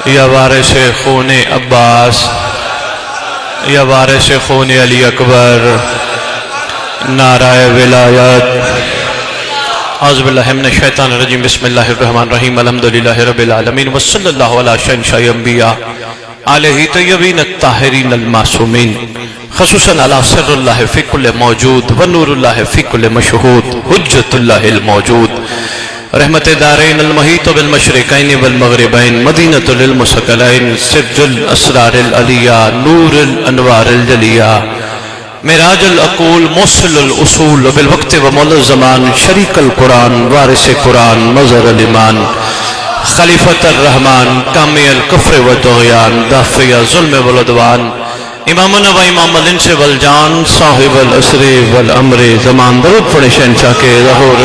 یا وارث خون عباس یا وارث خون علی اکبر، نعرہ ولایت۔ اعوذ باللہ من الشیطان الرجیم، بسم اللہ الرحمن الرحیم، الحمدللہ رب العالمین، وصلی اللہ علی شہنشاہ انبیاء علیہ طیبین الطاہرین المعصومین، خصوصاً علی سر اللہ فی کل موجود ونور اللہ فی کل مشہود، حجت اللہ الموجود، رحمت دارین المحیط بالمشرقین والمغربین، مدینۃ للمثقلین، سرج الاسرار العلیہ، نور الانوار الجلیہ، معراج العقول، موصل الاصول، بالوقت و مول الزمان، شریک القرآن، وارث قرآن، مظہر الایمان، خلیفۃ الرحمن، کامی الکفر و طغیان، دافع ظلم والعدوان، امامنا و امام الانس والجان، صاحب العصر والامر زمان۔ درود پڑھیں شہنشاہ کے ظہور۔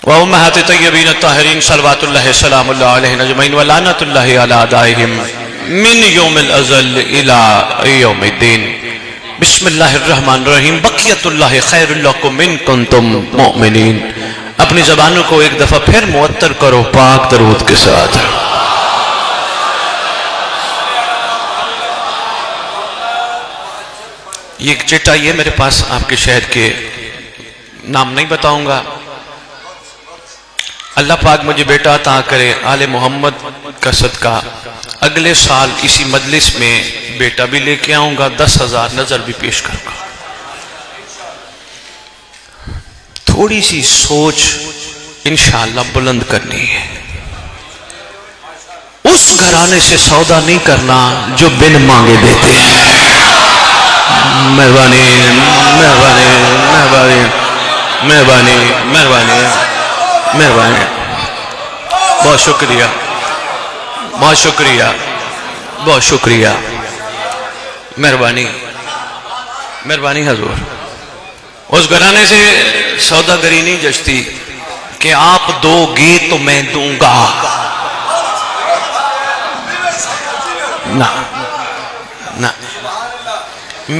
وَأُمَّهَاتِ طَيِّبِينَ الطَّاهِرِينَ صلوات اللہ سلام اللہ علیہ اجمعین وَلَعْنَةُ اللَّهِ عَلَىٰ أَعْدَائِهِمْ مِنْ يَوْمِ الْأَزَلِ إِلَىٰ يَوْمِ الدِّينِ۔ بسم اللہ الرحمن الرحیم، بقیت اللہ خیر لکم ان کنتم مؤمنین۔ اپنی زبانوں کو ایک دفعہ پھر معطر کرو پاک درود کے ساتھ۔ یہ ایک چٹا یہ میرے پاس آپ کے شہر کے نام نہیں بتاؤں گا، اللہ پاک مجھے بیٹا عطا کرے، آل محمد کا صدقہ اگلے سال اسی مجلس میں بیٹا بھی لے کے آؤں گا، 10,000 نظر بھی پیش کروں گا۔ تھوڑی سی سوچ انشاءاللہ بلند کرنی ہے۔ اس گھرانے سے سودا نہیں کرنا جو بن مانگے دیتے ہیں۔ مہربانی مہربانی مہربانی مہربانی مہربانی مہربانی، بہت شکریہ بہت شکریہ بہت شکریہ، مہربانی مہربانی حضور۔ اس گھرانے سے سوداگری نہیں جچتی کہ آپ دو گے تو میں دوں گا، نہ نہ،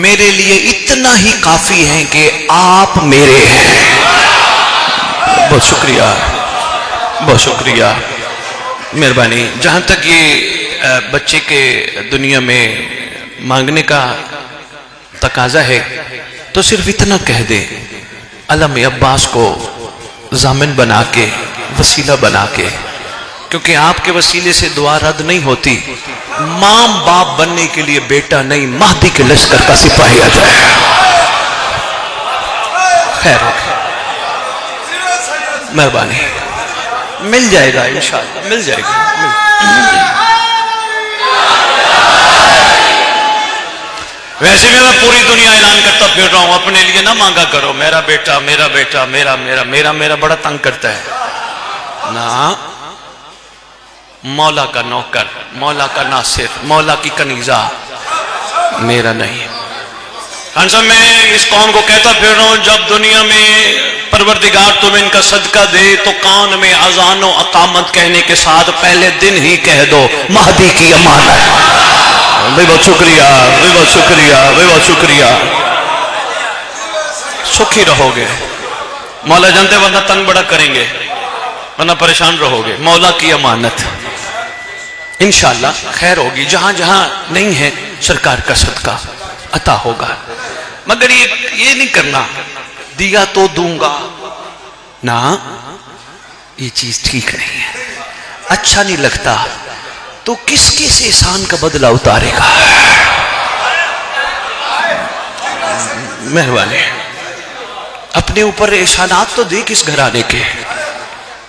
میرے لیے اتنا ہی کافی ہے کہ آپ میرے ہیں۔ بہت شکریہ بہت شکریہ، مہربانی۔ جہاں تک یہ بچے کے دنیا میں مانگنے کا تقاضا ہے تو صرف اتنا کہہ دے، علم عباس کو ضامن بنا کے، وسیلہ بنا کے، کیونکہ آپ کے وسیلے سے دعا رد نہیں ہوتی۔ ماں باپ بننے کے لیے بیٹا نہیں، مہدی کے لشکر کا سپاہی آ جائے۔ خیر ہو، مہربانی، مل جائے گا انشاءاللہ، مل جائے گا۔ ویسے بھی میں پوری دنیا اعلان کرتا پھر رہا ہوں، اپنے لیے نہ مانگا کرو، میرا بیٹا میرا بیٹا میرا میرا میرا میرا بڑا تنگ کرتا ہے نا۔ مولا کا نوکر، مولا کا ناصر، مولا کی کنیزہ میرا نہیں۔ خان صاحب، میں اس قوم کو کہتا پھر رہا ہوں، جب دنیا میں پروردگار تم ان کا صدقہ دے تو کان میں اذان و اقامت کہنے کے ساتھ پہلے دن ہی کہہ دو مہدی کی امانت۔ بہت شکریہ بہت شکریہ بہت شکریہ، سکھی رہو گے۔ مولا جانتے ورنہ تنگ بڑا کریں گے، ورنہ پریشان رہو گے۔ مولا کی امانت انشاءاللہ خیر ہوگی، جہاں جہاں نہیں ہے سرکار کا صدقہ عطا ہوگا، مگر یہ نہیں کرنا دیا تو دوں گا، نا، یہ چیز ٹھیک نہیں ہے، اچھا نہیں لگتا۔ تو کس کس احسان کا بدلہ اتارے گا؟ مہربانی، اپنے اوپر احسانات تو دے کس گھرانے کے،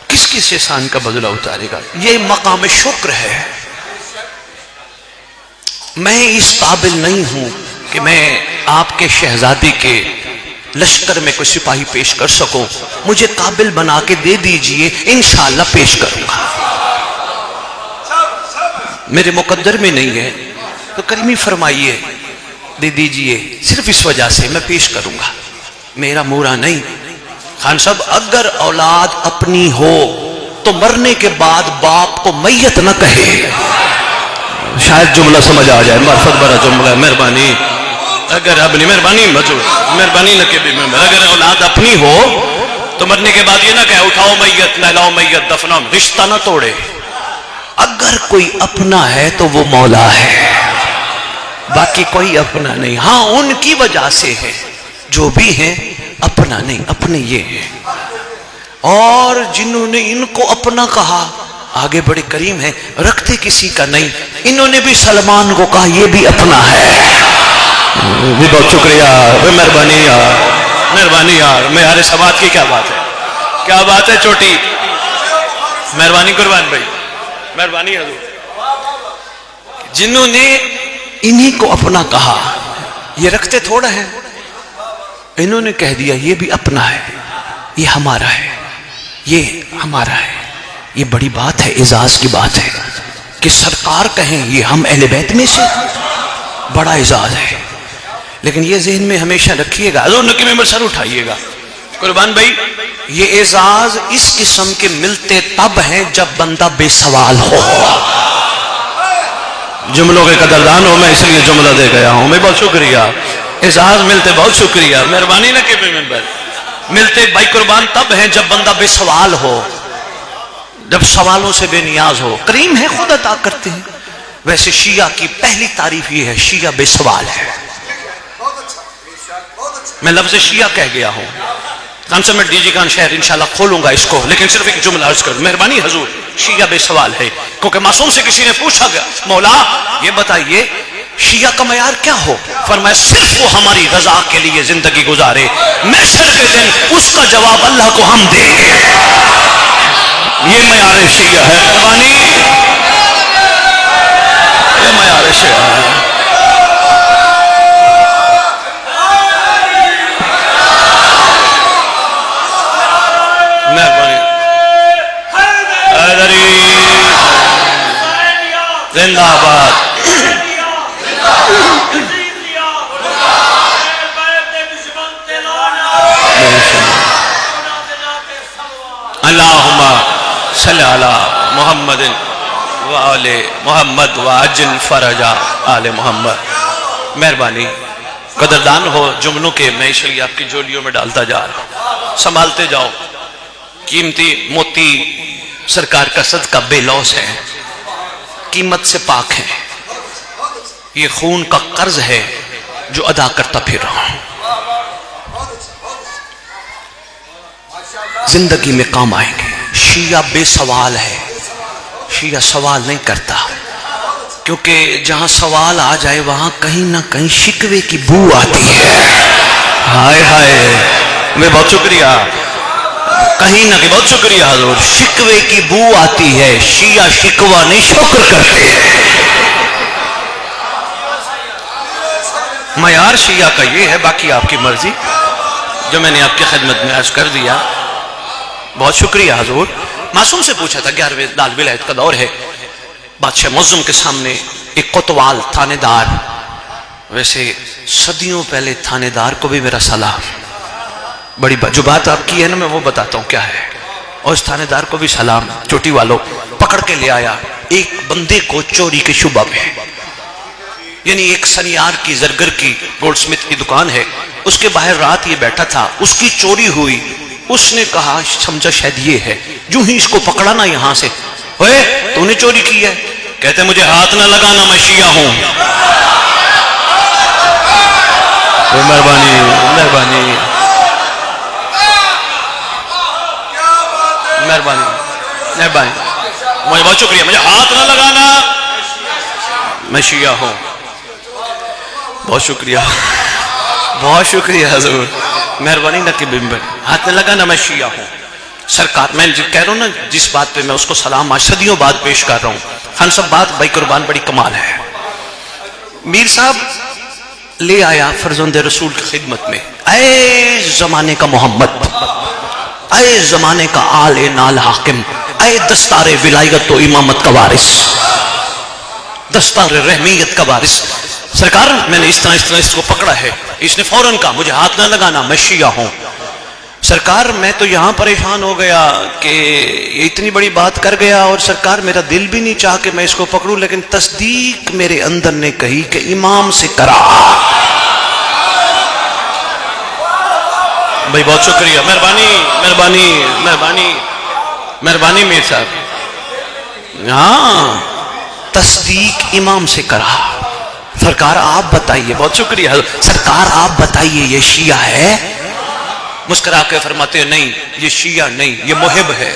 کس کس احسان کا بدلہ اتارے گا؟ یہ مقام شکر ہے۔ میں اس قابل نہیں ہوں کہ میں آپ کے شہزادی کے لشکر میں کوئی سپاہی پیش کر سکوں، مجھے قابل بنا کے دے دیجئے، انشاءاللہ پیش کروں گا۔ میرے مقدر میں نہیں ہے تو کریمی فرمائیے دے دیجئے، صرف اس وجہ سے میں پیش کروں گا، میرا مورا نہیں۔ خان صاحب، اگر اولاد اپنی ہو تو مرنے کے بعد باپ کو میت نہ کہے، شاید جملہ سمجھ آ جائے، معرفت بڑا جملہ ہے، مہربانی۔ اگر اپنی مہربانی نہ کہ اگر اولاد اپنی ہو تو مرنے کے بعد یہ نہ کہ اٹھاؤ میت نہلاؤ میت دفناؤ، رشتہ نہ توڑے۔ اگر کوئی اپنا ہے تو وہ مولا ہے، باقی کوئی اپنا نہیں۔ ہاں ان کی وجہ سے ہے، جو بھی ہیں اپنا نہیں، اپنے یہ ہیں۔ اور جنہوں نے ان کو اپنا کہا آگے بڑے کریم ہیں، رکھتے کسی کا نہیں۔ انہوں نے بھی سلمان کو کہا یہ بھی اپنا ہے۔ بھی بہت شکریہ، مہربانی یار، مہربانی یار، میرے سماعت کی کیا بات ہے، کیا بات ہے چھوٹی، مہربانی قربان بھائی، مہربانی حضور۔ جنہوں نے انہی کو اپنا کہا، یہ رکھتے تھوڑا ہے، انہوں نے کہہ دیا یہ بھی اپنا ہے، یہ ہمارا ہے، یہ ہمارا ہے۔ یہ بڑی بات ہے، اعزاز کی بات ہے کہ سرکار کہیں یہ ہم اہل بیت میں سے، بڑا اعزاز ہے۔ لیکن یہ ذہن میں ہمیشہ رکھیے گا، حضور نکی ممبر سر اٹھائیے گا قربان بھائی، یہ اعزاز اس قسم کے ملتے تب ہیں جب بندہ بے سوال ہو۔ جملوں کے قدردان ہو، میں اس لیے جملہ دے گیا ہوں، میں بہت شکریہ۔ اعزاز ملتے بہت شکریہ، مہربانی نہ کہ ممبر ملتے بھائی قربان تب ہیں جب بندہ بے سوال ہو، جب سوالوں سے بے نیاز ہو۔ کریم ہے، خود عطا کرتے ہیں۔ ویسے شیعہ کی پہلی تعریف یہ ہے، شیعہ بے سوال ہے۔ میں لفظ شیعہ کہہ گیا ہوں، خان صاحب میں ڈی جی خان شہر انشاءاللہ کھولوں گا اس کو، لیکن صرف ایک جملہ عرض کروں، مہربانی حضور، شیعہ بے سوال ہے۔ کیونکہ معصوم سے کسی نے پوچھا گیا، مولا یہ بتائیے شیعہ کا معیار کیا ہو؟ فرمایا صرف وہ ہماری رضا کے لیے زندگی گزارے، محشر کے دن اس کا جواب اللہ کو ہم دیں گے۔ یہ معیار شیعہ ہے، مہربانی، یہ معیار شیعہ ہے۔ مہربانی حیدری زندہ آباد۔ اللہم صلی علی محمد وآل محمد وعجل فرج آل محمد۔ مہربانی قدردان ہو جملوں کے، میں اس لیے آپ کی جولیوں میں ڈالتا جا رہا ہوں، سنبھالتے جاؤ۔ قیمتی موتی سرکار کا صدقہ بے لوث ہے، قیمت سے پاک ہے، یہ خون کا قرض ہے جو ادا کرتا پھر رہا ہوں، زندگی میں کام آئیں گے۔ شیعہ بے سوال ہے، شیعہ سوال نہیں کرتا، کیونکہ جہاں سوال آ جائے وہاں کہیں نہ کہیں شکوے کی بو آتی ہے۔ ہائے ہائے، میں بہت شکریہ، کہیں نہ کہیں بہت شکریہ حضور، شکوے کی بو آتی ہے، شیعہ شکوہ نہیں شکر کرتے ہیں۔ معیار شیعہ کا یہ ہے، باقی آپ کی مرضی، جو میں نے آپ کی خدمت میں عرض کر دیا۔ بہت شکریہ حضور۔ معصوم سے پوچھا تھا، 11ویں دار ولایت کا دور ہے، بادشاہ معظم کے سامنے ایک کوتوال تھانے دار، ویسے صدیوں پہلے تھانے دار کو بھی میرا سلام، بڑی جو بات آپ کی ہے نا میں وہ بتاتا ہوں کیا ہے، اور اس تھانے دار کو بھی سلام۔ چوٹی والوں پکڑ کے لے آیا ایک بندے کو چوری کے شبہ میں، یعنی ایک سنیار کی زرگر کی گولڈ سمتھ کی دکان ہے، اس کے باہر رات یہ بیٹھا تھا، اس کی چوری ہوئی۔ اس نے کہا سمجھا شاید یہ ہے، جو ہی اس کو پکڑا نا یہاں سے، ہوئے تو نے چوری کی ہے؟ کہتے مجھے ہاتھ نہ لگانا، میں شیعہ ہوں۔ مہربانی مہربانی مہربانی مہربانی، مجھے بہت شکریہ، مجھے ہاتھ نہ لگانا، میں شیعہ ہوں۔ بہت شکریہ، بہت شکریہ حضور، مہربانی نہ کہ بمبر ہاتھ نہ لگانا، میں شیعہ ہوں۔ سرکار میں کہہ رہا ہوں نا، جس بات پہ میں اس کو سلام آج صدیوں بعد پیش کر رہا ہوں، خان صاحب بات بھائی قربان بڑی کمال ہے۔ میر صاحب لے آیا فرزند رسول کی خدمت میں، اے زمانے کا محمد، اے زمانے کا آل نال حاکم، اے دستار ولایت و امامت کا وارث، دستار رحمیت کا وارث۔ سرکار میں نے اس طرح اس کو پکڑا ہے، اس نے فوراً کہا مجھے ہاتھ نہ لگانا، میں شیعہ ہوں۔ سرکار میں تو یہاں پریشان ہو گیا کہ یہ اتنی بڑی بات کر گیا، اور سرکار میرا دل بھی نہیں چاہ کہ میں اس کو پکڑوں، لیکن تصدیق میرے اندر نے کہی کہ امام سے کرا۔ بھائی بہت شکریہ، مہربانی مہربانی مہربانی مہربانی میر صاحب. ہاں تصدیق امام سے کرا. سرکار آپ بتائیے، بہت شکریہ سرکار آپ بتائیے یہ شیعہ ہے؟ مسکرا کے فرماتے ہیں نہیں یہ شیعہ نہیں، یہ محب ہے.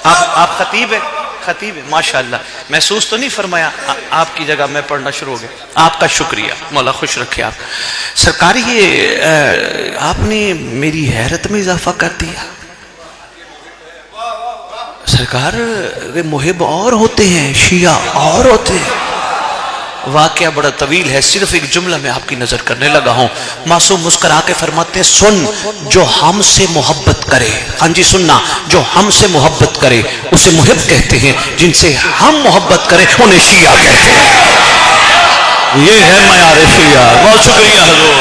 آپ خطیب ہے؟ خطیب ہے ماشاءاللہ. محسوس تو نہیں فرمایا آپ کی جگہ میں پڑھنا شروع ہو گیا. آپ کا شکریہ، مولا خوش رکھے آپ. سرکار یہ آپ نے میری حیرت میں اضافہ کر دیا. سرکار محب اور ہوتے ہیں، شیعہ اور ہوتے ہیں. واقعہ بڑا طویل ہے، صرف ایک جملہ میں آپ کی نظر کرنے لگا ہوں. معصوم مسکرا کے فرماتے ہیں سن جو ہم سے محبت کرے، ہاں جی سننا، جو ہم سے محبت کرے اسے محب کہتے ہیں، جن سے ہم محبت کریں انہیں شیعہ کہتے ہیں. یہ ہے معیار شیعہ. بہت شکریہ حضور.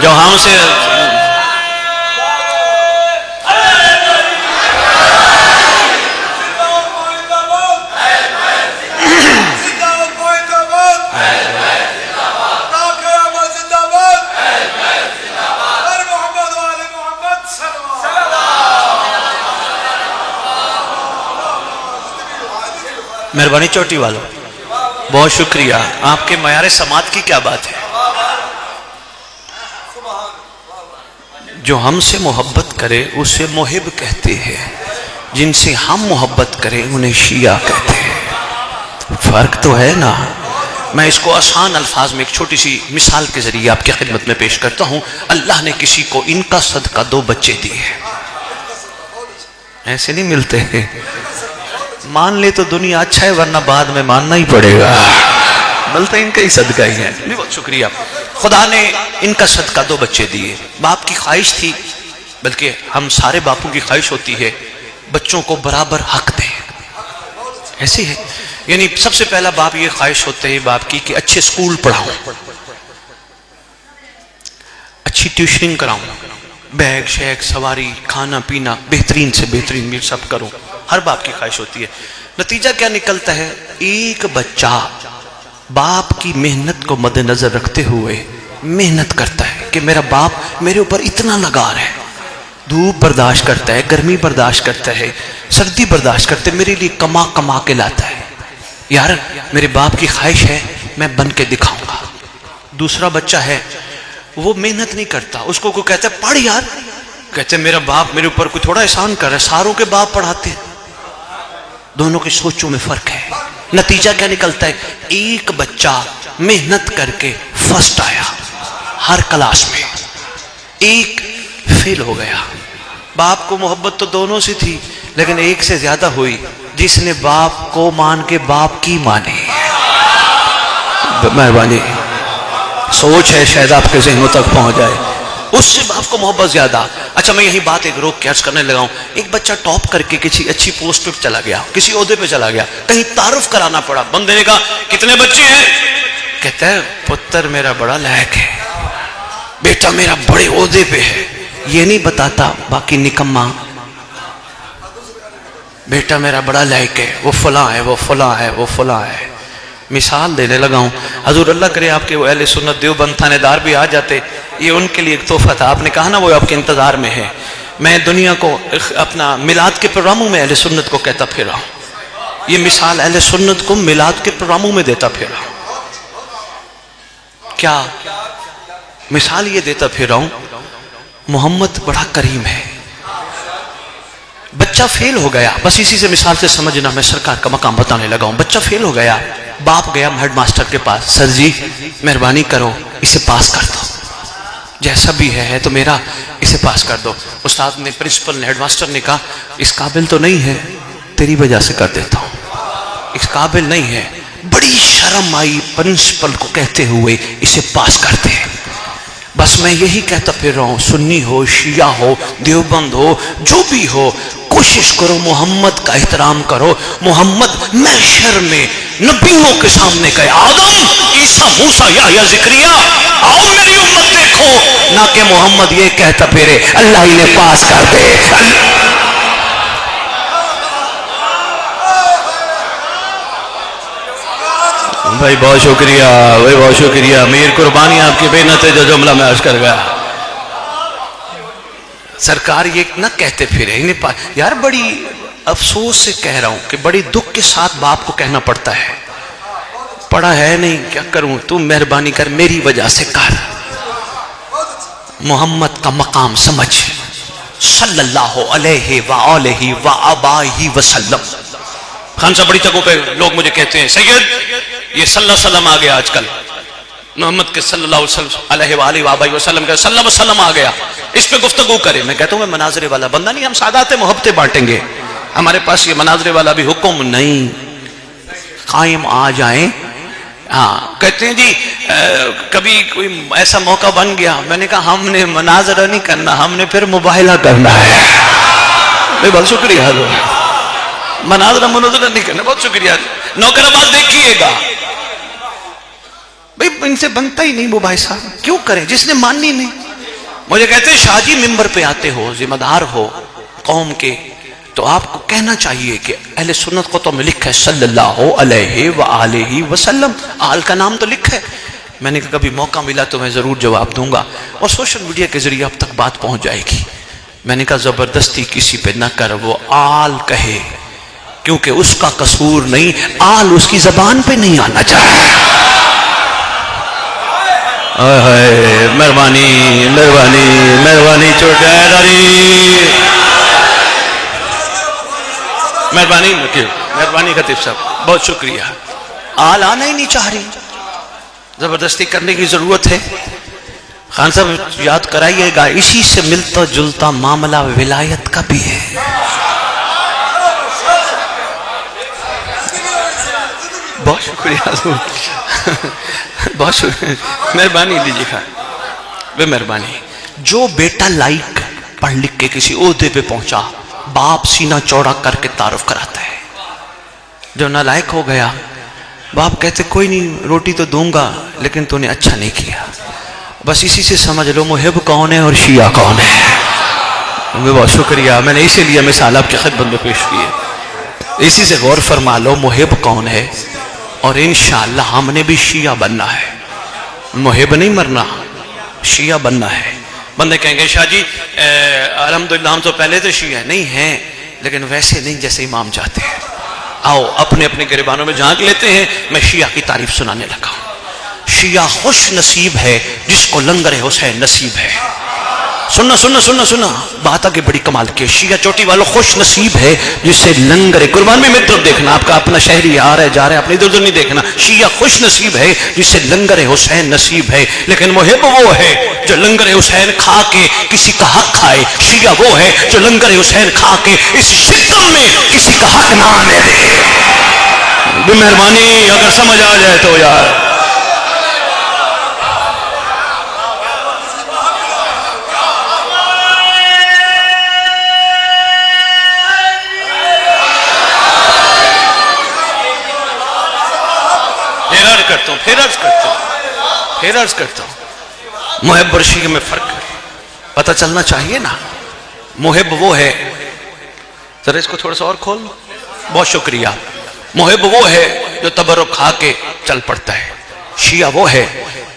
جو ہم سے مہربانی چوٹی والوں بہت شکریہ. آپ کے معیار سماعت کی کیا بات ہے. جو ہم سے محبت کرے اسے محب کہتے ہیں، جن سے ہم محبت کریں انہیں شیعہ کہتے ہیں. فرق تو ہے نا. میں اس کو آسان الفاظ میں ایک چھوٹی سی مثال کے ذریعے آپ کی خدمت میں پیش کرتا ہوں. اللہ نے کسی کو ان کا صدقہ 2 بچے دیے. ایسے نہیں ملتے ہیں. مان لے تو دنیا اچھا ہے، ورنہ بعد میں ماننا ہی پڑے گا. بلکہ ان کا ہی صدقہ ہی ہے. بہت شکریہ. خدا نے ان کا صدقہ 2 بچے دیے. باپ کی خواہش تھی، بلکہ ہم سارے باپوں کی خواہش ہوتی ہے بچوں کو برابر حق دیں. ایسی ہے، یعنی سب سے پہلا باپ یہ خواہش ہوتے ہے باپ کی کہ اچھے سکول پڑھاؤں، اچھی ٹیوشننگ کراؤں، بیگ شیگ سواری کھانا پینا بہترین سے بہترین سب کروں. ہر باپ کی خواہش ہوتی ہے. نتیجہ کیا نکلتا ہے؟ ایک بچہ باپ کی محنت کو مد نظر رکھتے ہوئے محنت کرتا ہے کہ میرا باپ میرے اوپر اتنا لگا رہا ہے، دھوپ برداشت کرتا ہے، گرمی برداشت کرتا ہے، سردی برداشت کرتا ہے، میرے لیے کما کما کے لاتا ہے. یار میرے باپ کی خواہش ہے میں بن کے دکھاؤں گا. دوسرا بچہ ہے وہ محنت نہیں کرتا، اس کو کوئی کہتا ہے پڑھ یار، کہتے ہیں میرا باپ میرے اوپر کوئی تھوڑا احسان کر رہا ہے، ساروں کے باپ پڑھاتے ہیں. دونوں کی سوچوں میں فرق ہے. نتیجہ کیا نکلتا ہے؟ ایک بچہ محنت کر کے فرسٹ آیا ہر کلاس میں، ایک فیل ہو گیا. باپ کو محبت تو دونوں سے تھی، لیکن ایک سے زیادہ ہوئی جس نے باپ کو مان کے باپ کی مانی. مہربانی سوچ ہے شاید آپ کے ذہنوں تک پہنچ جائے. اس سے باپ کو محبت زیادہ. اچھا میں یہی بات ایک روک کے عرض کرنے لگا ہوں. ایک بچہ ٹاپ کر کے کسی اچھی پوسٹ پہ چلا گیا، کسی عہدے پہ چلا گیا، کہیں تعارف کرانا پڑا. بندے نے کہا کتنے بچے ہیں؟ کہتا ہے پتر میرا بڑا لائق ہے، بیٹا میرا بڑے عہدے پہ ہے. یہ نہیں بتاتا باقی نکما بیٹا میرا بڑا لائق ہے، وہ فلاں ہے، وہ فلاں ہے، وہ فلاں ہے. مثال دینے لگا ہوں. حضور اللہ کرے آپ کے وہ اہل سنت دیوبند تھانے دار بھی آ جاتے، یہ ان کے لیے ایک تحفہ تھا. آپ نے کہا نا وہ آپ کے انتظار میں ہے. میں دنیا کو اپنا میلاد کے پروگراموں میں اہل سنت کو کہتا پھر رہا ہوں. یہ مثال اہل سنت کو میلاد کے پروگراموں میں دیتا پھر رہا ہوں. کیا مثال یہ دیتا پھر رہا ہوں؟ محمد بڑا کریم ہے. بچہ فیل ہو گیا، بس اسی سے مثال سے سمجھنا، میں سرکار کا مقام بتانے لگا ہوں. بچہ فیل ہو گیا، باپ گیا ہیڈ ماسٹر کے پاس، سر جی مہربانی کرو اسے پاس کر دو، جیسا بھی ہے تو میرا اسے پاس کر دو. استاد نے، پرنسپل نے، ہیڈ ماسٹر نے کہا اس قابل تو نہیں ہے، تیری وجہ سے کر دیتا ہوں، اس قابل نہیں ہے. بڑی شرم آئی پرنسپل کو کہتے ہوئے اسے پاس کرتے. بس میں یہی کہتا پھر رہا ہوں، سنی ہو، شیعہ ہو، دیوبند ہو، جو بھی ہو، کوشش کرو محمد کا احترام کرو. محمد محشر میں نبیوں کے سامنے کہے آدم، عیسیٰ، موسیٰ، یحییٰ، زکریا آؤ میری امت دیکھو، نہ کہ محمد یہ کہتا پھرے اللہ انہیں پاس کر دے. بھائی بہت شکریہ بھائی، بہت شکریہ امیر، قربانی آپ کی محنت ہے جو جملہ میں عرض کر گیا۔ سرکار یہ نہ کہتے پھرے یار، بڑی افسوس سے کہہ رہا ہوں کہ بڑی دکھ کے ساتھ باپ کو کہنا پڑتا ہے، پڑھا ہے نہیں کیا کروں، تو مہربانی کر میری وجہ سے کر، محمد کا مقام سمجھ، صلی اللہ علیہ وآلہ وآبائہ وسلم۔ خان صاحب بڑی جگہوں پہ لوگ مجھے کہتے ہیں سید یہ صلی اللہ علیہ وسلم آ گیا آج کل، محمد کے صلی اللہ علیہ وآلہ وآبائہ وسلم کا صلی اللہ علیہ وسلم آ گیا، اس پہ گفتگو کرے۔ میں کہتا ہوں میں مناظرے والا بندہ نہیں، ہم سادات محبتیں بانٹیں گے، ہمارے پاس یہ مناظرے والا بھی حکم نہیں، قائم آ جائیں۔ ہاں کہتے ہیں جی کبھی کوئی ایسا موقع بن گیا، میں نے کہا ہم نے مناظرہ نہیں کرنا، ہم نے پھر مباہلہ کرنا ہے۔ بہت شکریہ، مناظرہ نہیں کرنا، بہت شکریہ۔ نوکر آباد دیکھیے گا بھئی، ان سے بنتا ہی نہیں مباحثہ، کیوں کریں جس نے ماننی نہیں۔ مجھے کہتے ہیں شاہ جی ممبر پہ آتے ہو، ذمہ دار ہو قوم کے، تو آپ کو کہنا چاہیے کہ اہل سنت کو تو میں لکھا ہے صلی اللہ علیہ وآلہ وسلم، آل کا نام تو لکھا ہے۔ میں نے کہا کبھی موقع ملا تو میں ضرور جواب دوں گا، اور سوشل میڈیا کے ذریعے اب تک بات پہنچ جائے گی۔ میں نے کہا زبردستی کسی پہ نہ کر، وہ آل کہے کیونکہ اس کا قصور نہیں، آل اس کی زبان پہ نہیں آنا چاہے۔ مہربانی مہربانی مہربانی چھوٹے داری، مہربانی مہربانی خطیب صاحب بہت شکریہ۔ آل آنا ہی نہیں چاہ رہی، زبردستی کرنے کی ضرورت ہے۔ خان صاحب یاد کرائیے گا، اسی سے ملتا جلتا معاملہ ولایت کا بھی ہے۔ بہت شکریہ بہت شکریہ، مہربانی لیجیے خان، بے مہربانی۔ جو بیٹا لائق پڑھ لکھ کے کسی عہدے پہ پہنچا، باپ سینہ چوڑا کر کے تعارف کراتا ہے۔ جو نالائق ہو گیا، باپ کہتے کوئی نہیں روٹی تو دوں گا لیکن تو نے اچھا نہیں کیا۔ بس اسی سے سمجھ لو محب کون ہے اور شیعہ کون ہے۔ بہت شکریہ، میں نے اسی لیے مثال آپ کی خدمت میں پیش کی ہے۔ اسی سے غور فرما لو محب کون ہے، اور انشاءاللہ ہم نے بھی شیعہ بننا ہے، محب نہیں مرنا، شیعہ بننا ہے۔ بندے کہیں گے شاہ جی الحمدللہ ہم تو پہلے تو شیعہ نہیں ہیں، لیکن ویسے نہیں جیسے امام چاہتے ہیں۔ آؤ اپنے اپنے گریبانوں میں جھانک لیتے ہیں، میں شیعہ کی تعریف سنانے لگا ہوں۔ شیعہ خوش نصیب ہے جس کو لنگر حسین نصیب ہے۔ سننا سننا سننا سننا، بات آگے بڑی کمال کی۔ شیعہ چوٹی والوں خوش نصیب ہے جس سے لنگر قربان میں طرف دیکھنا، آپ کا اپنا شہری آ رہا ہے جا رہا ہے، اپنی ادھر ادھر نہیں دیکھنا۔ شیعہ خوش نصیب ہے جس سے لنگر حسین نصیب ہے، لیکن محب وہ ہے جو لنگر حسین کھا کے کسی کا حق کھائے۔ شیعہ وہ ہے جو لنگر حسین کھا کے اس ستم میں کسی کا حق نہ آنے دے۔ بے مہربانی اگر سمجھ آ جائے تو یار پھر عرض کرتا ہوں محب اور شیعہ میں فرق ہے، پتہ چلنا چاہیے نا۔ محب وہ ہے، ذرا اس کو تھوڑا سا اور کھول لو، بہت شکریہ۔ محب وہ ہے جو تبرک کھا کے چل پڑتا ہے، شیعہ وہ ہے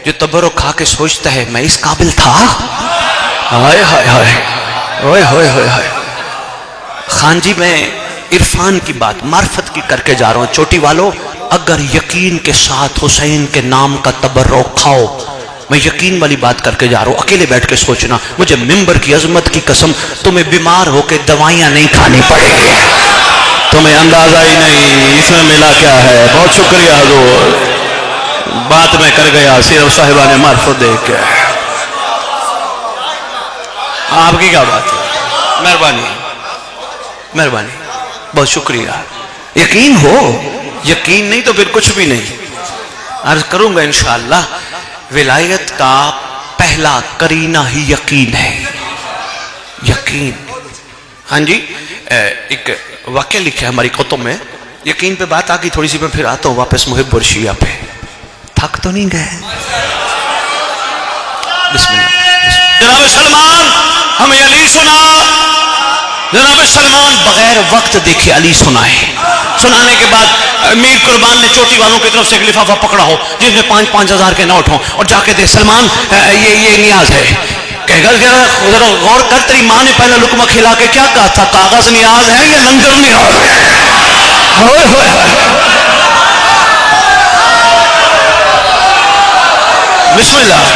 جو تبرک کھا کے سوچتا ہے میں اس قابل تھا۔ ہائے ہائے ہائے ہوئے ہوئے ہوئے ہائے۔ خان جی میں عرفان کی بات معرفت کی کر کے جا رہا ہوں۔ چوٹی والوں اگر یقین کے ساتھ حسین کے نام کا تبرک کھاؤ، میں یقین والی بات کر کے جا رہا ہوں، اکیلے بیٹھ کے سوچنا مجھے ممبر کی عظمت کی قسم تمہیں بیمار ہو کے دوائیاں نہیں کھانی پڑے گی، تمہیں اندازہ ہی نہیں اس میں ملا کیا ہے۔ بہت شکریہ حضور، بات میں کر گیا صرف صاحبان معرفت دیکھ کے۔ آپ کی کیا بات ہے، مہربانی مہربانی، بہت شکریہ۔ یقین ہو، یقین نہیں تو پھر کچھ بھی نہیں۔ عرض کروں گا انشاءاللہ ولایت کا پہلا قرینہ ہی یقین ہے، یقین۔ ہاں جی ایک واقعہ لکھا ہے ہماری کتب میں، یقین پہ بات آگئی تھوڑی سی، میں پھر آتا ہوں واپس محب اور شیعہ پہ۔ تھک تو نہیں گئے؟ بسم اللہ۔ جناب سلمان ہمیں علی سنا، جناب سلمان بغیر وقت دیکھے علی سنائے۔ سنانے کے بعد میر قربان نے چوٹی والوں کی طرف سے ایک لفافہ پکڑا ہو جس میں 5,000 کے نوٹ ہوں اور جا کے دے سلمان یہ نیاز ہے. کہے گا ذرا غور کر تیری ماں نے پہلا لقمہ کھلا کے کیا کہا تھا, کاغذ نیاز ہے یا لنگر نیاز ہے؟ بسم اللہ.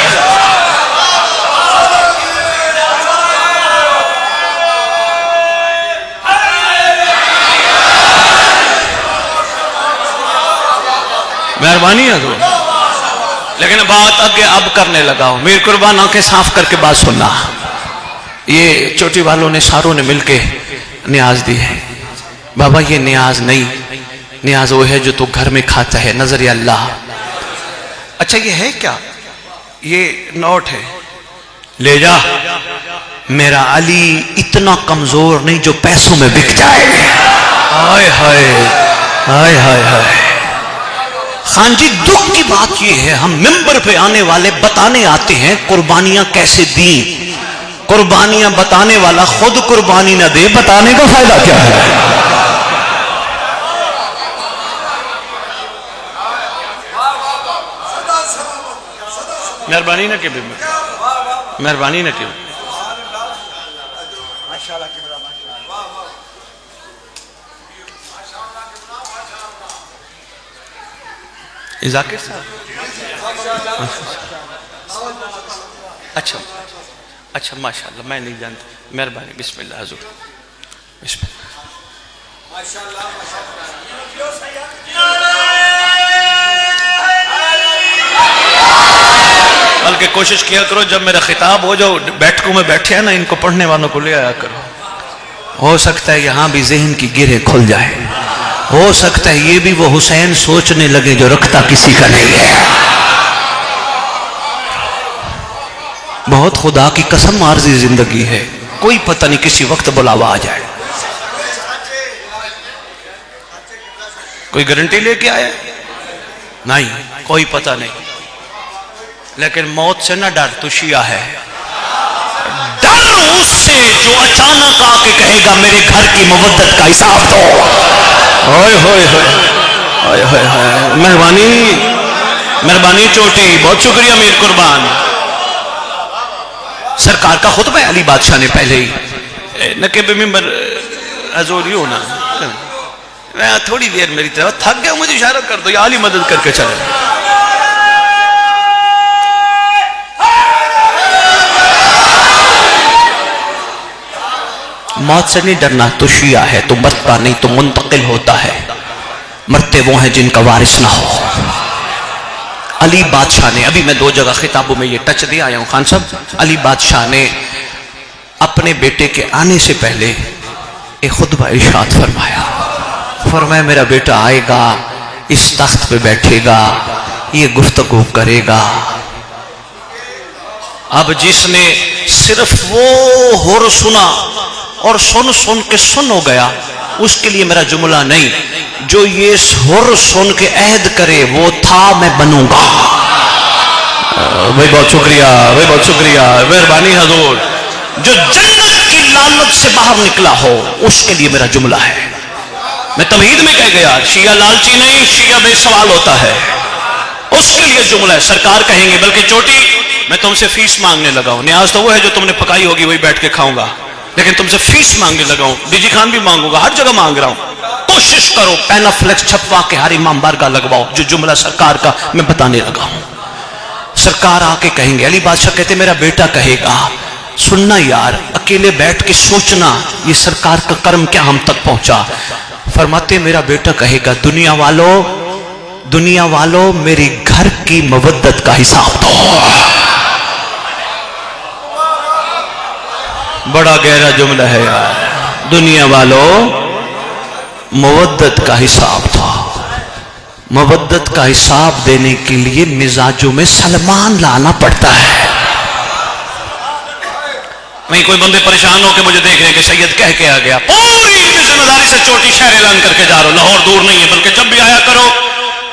مہربانی ہے تو. لیکن بات آگے اب کرنے لگا ہوں. میر قربان آنکھیں صاف کر کے بات سننا. یہ چوٹی والوں نے ساروں نے مل کے نیاز دی ہے. بابا یہ نیاز نہیں, نیاز وہ ہے جو تو گھر میں کھاتا ہے. نظر اللہ. اچھا یہ ہے کیا؟ یہ نوٹ ہے, لے جا. میرا علی اتنا کمزور نہیں جو پیسوں میں بک جائے. ہائے ہائے ہائے ہائے ہائے. خان جی دکھ کی بات یہ ہے, ہم ممبر پہ آنے والے بتانے آتے ہیں قربانیاں کیسے دیں. قربانیاں بتانے والا خود قربانی نہ دے, بتانے کا فائدہ کیا ہے؟ مہربانی نہ کی, مہربانی نہ کی. ذاکر صاحب اچھا اچھا ماشاءاللہ میں نہیں جانتا. مہربانی. بسم اللہ حضور. بسم اللہ. بلکہ کوشش کیا کرو جب میرا خطاب ہو جو بیٹھکوں میں بیٹھے ہیں نا ان کو پڑھنے والوں کو لے آیا کرو. ہو سکتا ہے یہاں بھی ذہن کی گرہیں کھل جائے. ہو سکتا ہے یہ بھی وہ حسین سوچنے لگے جو رکھتا کسی کا نہیں ہے. بہت خدا کی قسم عارضی زندگی ہے, کوئی پتہ نہیں کسی وقت بلاوا آ جائے. کوئی گارنٹی لے کے آیا نہیں, کوئی پتہ نہیں. لیکن موت سے نہ ڈر, تو شیعہ ہے. ڈر اس سے جو اچانک آ کے کہے گا میرے گھر کی مودت کا حساب دو. ہوئے ہوئے ہوئے ہوئے. مہربانی مہربانی چوٹی, بہت شکریہ میر قربان. سرکار کا خطبہ علی بادشاہ نے پہلے ہی نقب ممبر حضور یوں نا, میں تھوڑی دیر میری طرف تھک گیا, مجھے اشارہ کر دو یا علی مدد کر کے چلے. موت سے نہیں ڈرنا, تو شیعہ ہے. تو مرتا نہیں تو منتقل ہوتا ہے. مرتے وہ ہیں جن کا وارث نہ ہو. علی بادشاہ نے, ابھی میں 2 جگہ خطابوں میں یہ ٹچ دے آیا ہوں خان صاحب. علی بادشاہ نے اپنے بیٹے کے آنے سے پہلے ایک خطبہ ارشاد فرمایا. فرمایا میرا بیٹا آئے گا, اس تخت پہ بیٹھے گا, یہ گفتگو کرے گا. اب جس نے صرف وہ ہر سنا اور سن سن کے سن ہو گیا, اس کے لیے میرا جملہ نہیں. جو یہ ہر سن کے عہد کرے وہ تھا میں بنوں گا. بھائی بہت شکریہ, بھائی بہت شکریہ, مہربانی حضور. جو جنت کی لالچ سے باہر نکلا ہو اس کے لیے میرا جملہ ہے. میں تمہید میں کہہ گیا, شیعہ لالچی نہیں, شیعہ بے سوال ہوتا ہے. اس کے لیے جملہ ہے. سرکار کہیں گے بلکہ چوٹی میں تم سے فیس مانگنے لگا ہوں. نیاز تو وہ ہے جو تم نے پکائی ہوگی وہی بیٹھ کے کھاؤں گا, لیکن تم سے فیس مانگنے لگا ہوں. ڈی جی خان بھی مانگوں گا, ہر جگہ مانگ رہا ہوں. کوشش کرو پینا فلیکس چھپوا کے ہر امام بارگاہ لگواؤ جو جملہ سرکار کا میں بتانے لگا ہوں. سرکار آ کے کہیں گے, علی بادشاہ کہتے میرا بیٹا کہے گا. سننا یار, اکیلے بیٹھ کے سوچنا یہ سرکار کا کرم کیا ہم تک پہنچا. فرماتے میرا بیٹا کہے گا دنیا والو میری گھر کی مودت کا حساب دو. بڑا گہرا جملہ ہے یار. دنیا والو مودت کا حساب تھا. مودت کا حساب دینے کے لیے مزاجوں میں سلمان لانا پڑتا ہے. نہیں کوئی بندے پریشان ہو کے مجھے دیکھ رہے کہ سید کہہ کے آ گیا, پوری ذمہ داری سے چوٹی شہر اعلان کر کے جا رہا ہوں. لاہور دور نہیں ہے, بلکہ جب بھی آیا کرو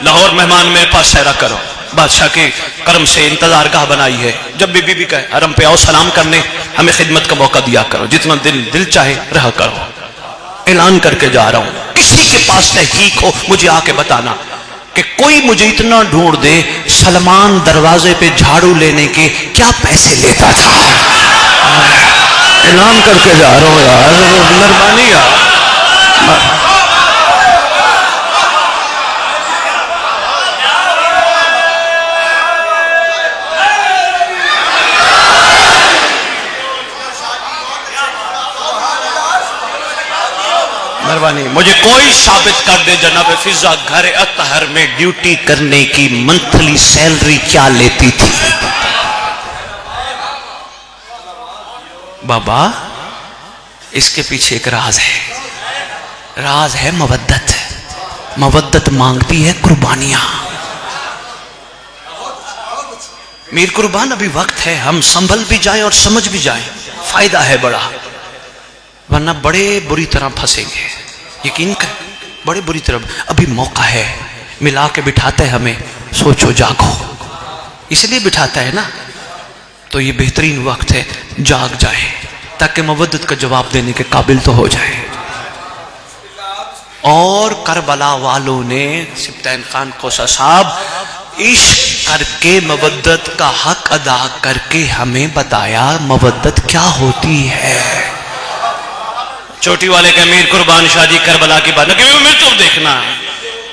لاہور مہمان میرے پاس سہرا کرو. بادشاہ کے کرم سے انتظار گاہ بنائی ہے. جب بھی بی بی کہے حرم پہ آؤ سلام کرنے, ہمیں خدمت کا موقع دیا کرو. جتنا دل چاہے رہا کرو. اعلان کر کے جا رہا ہوں، کسی کے پاس تحقیق ہو مجھے آ کے بتانا کہ کوئی مجھے اتنا ڈھونڈ دے سلمان دروازے پہ جھاڑو لینے کے کیا پیسے لیتا تھا۔ اعلان کر کے جا رہا ہوں یار، مہربانی یار۔ مہربانی مجھے کوئی ثابت کر دے جناب فضا گھر اطہر میں ڈیوٹی کرنے کی منتھلی سیلری کیا لیتی تھی۔ بابا اس کے پیچھے ایک راز ہے، راز ہے مودت۔ مودت مانگتی ہے قربانیاں۔ میر قربان ابھی وقت ہے، ہم سنبھل بھی جائیں اور سمجھ بھی جائیں، فائدہ ہے بڑا، ورنہ بڑے بری طرح پھنسیں گے۔ یقین کر بڑے بری طرح، ابھی موقع ہے، ملا کے بٹھاتا ہے ہمیں، سوچو جاگو، اس لیے بٹھاتا ہے نا، تو یہ بہترین وقت ہے، جاگ جائے تاکہ مودت کا جواب دینے کے قابل تو ہو جائے۔ اور کربلا والوں نے سبطین خان کوسہ صاحب عشق کر کے مودت کا حق ادا کر کے ہمیں بتایا مودت کیا ہوتی ہے۔ چوٹی والے کا میر قربان شاہ جی کربلا کی بات میں تو دیکھنا،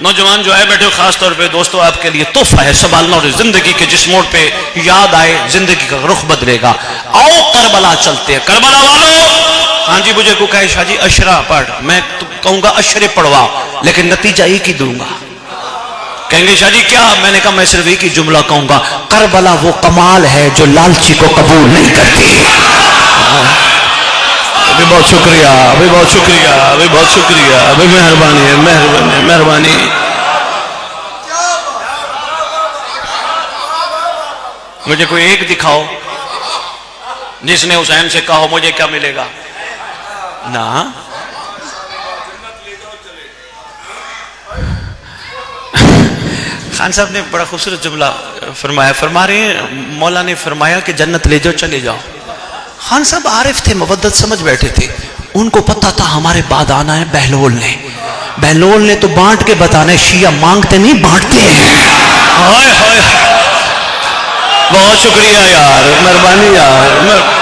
نوجوان جو ہے بیٹھے خاص طور پہ دوستو آپ کے لیے تحفہ ہے، سنبھالنا، اور زندگی کے جس موڑ پہ یاد آئے زندگی کا رخ بدلے گا۔ آؤ کربلا چلتے ہیں، کربلا والوں۔ ہاں جی مجھے کو کہے شاہ جی اشرا پڑھ، میں کہوں گا اشرے پڑھوا، لیکن نتیجہ ایک ہی دوں گا۔ کہیں گے شاہ جی کیا؟ میں نے کہا میں صرف ایک ہی جملہ کہوں گا، کربلا وہ کمال ہے جو لالچی کو قبول نہیں کرتی۔ ابھی بہت شکریہ، ابھی بہت شکریہ، ابھی بہت شکریہ، ابھی مہربانی ہے، مہربانی مہربانی۔ مجھے کوئی ایک دکھاؤ جس نے حسین سے کہا مجھے کیا ملے گا؟ نا خان صاحب نے بڑا خوبصورت جملہ فرمایا، فرما رہے ہیں مولا نے فرمایا کہ جنت لے جاؤ چلے جاؤ۔ خان صاحب عارف تھے، مودت سمجھ بیٹھے تھے، ان کو پتا تھا ہمارے بعد آنا ہے بہلول نے، بہلول نے تو بانٹ کے بتانا ہے، شیعہ مانگتے نہیں بانٹتے ہیں۔ ہائے ہائے بہت شکریہ یار، مہربانی یار، مہربانی۔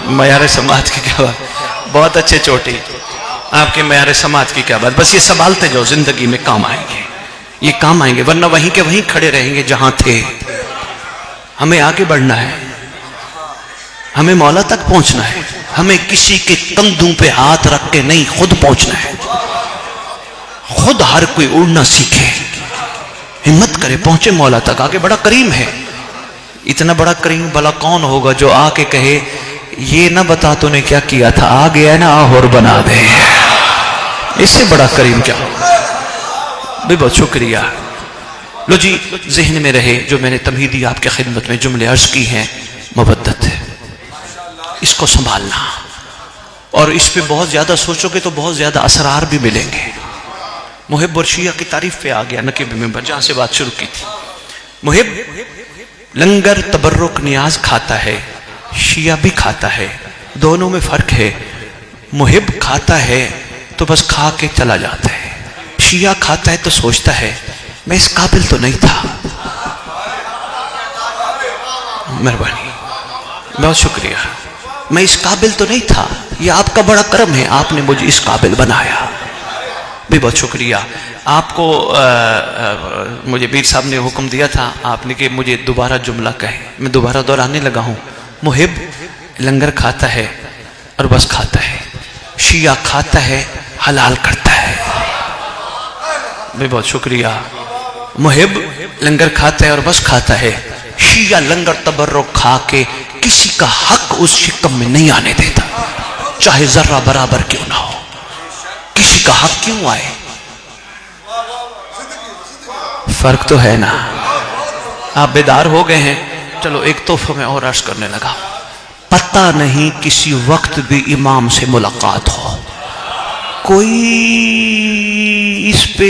معیار سماعت کی کیا بات، بہت اچھے چوٹی، آپ کے معیار سماعت کی کیا بات، بس یہ سنبھالتے جاؤ، زندگی میں کام آئیں گے، یہ کام آئیں گے، ورنہ وہیں کے وہیں کھڑے رہیں گے جہاں تھے۔ ہمیں آگے بڑھنا ہے، ہمیں مولا تک پہنچنا ہے، ہمیں کسی کے کندھوں پہ ہاتھ رکھ کے نہیں، خود پہنچنا ہے، خود ہر کوئی اڑنا سیکھے، ہمت کرے، پہنچے مولا تک، آگے بڑا کریم ہے۔ اتنا بڑا کریم بھلا کون ہوگا جو آ کے کہے یہ نہ بتا تو نے کیا کیا تھا، آ گیا ہے نا اور بنا دے، اس سے بڑا کریم کیا ہوگا۔ بھی بہت شکریہ۔ لو جی ذہن میں رہے جو میں نے تمہیدی آپ کے خدمت میں جملے عرض کی ہیں، مودت ہے، اس کو سنبھالنا، اور اس پہ بہت زیادہ سوچو گے تو بہت زیادہ اسرار بھی ملیں گے۔ محب اور شیعہ کی تعریف پہ آ گیا نقیب ممبر جہاں سے بات شروع کی تھی۔ محب لنگر تبرک نیاز کھاتا ہے، شیعہ بھی کھاتا ہے، دونوں میں فرق ہے۔ محب کھاتا ہے تو بس کھا کے چلا جاتا ہے، شیعہ کھاتا ہے تو سوچتا ہے میں اس قابل تو نہیں تھا۔ مہربانی، بہت شکریہ، میں اس قابل تو نہیں تھا، یہ آپ کا بڑا کرم ہے، آپ نے مجھے اس قابل بنایا۔ بھی بہت شکریہ۔ آپ کو مجھے پیر صاحب نے حکم دیا تھا، آپ نے کہ مجھے دوبارہ جملہ کہے، میں دوبارہ دہرانے لگا ہوں۔ محب لنگر کھاتا ہے اور بس کھاتا ہے، شیعہ کھاتا ہے حلال کرتا ہے۔ بھی بہت شکریہ۔ محب لنگر کھاتا ہے اور بس کھاتا ہے، شیعہ لنگر تبرک کھا کے کسی کا حق اس شکم میں نہیں آنے دیتا، چاہے ذرہ برابر کیوں نہ ہو، کسی کا حق کیوں آئے۔ فرق تو ہے نا۔ آپ بیدار ہو گئے ہیں، چلو ایک تحفہ میں اور عرض کرنے لگا۔ پتہ نہیں کسی وقت بھی امام سے ملاقات ہو، کوئی اس پہ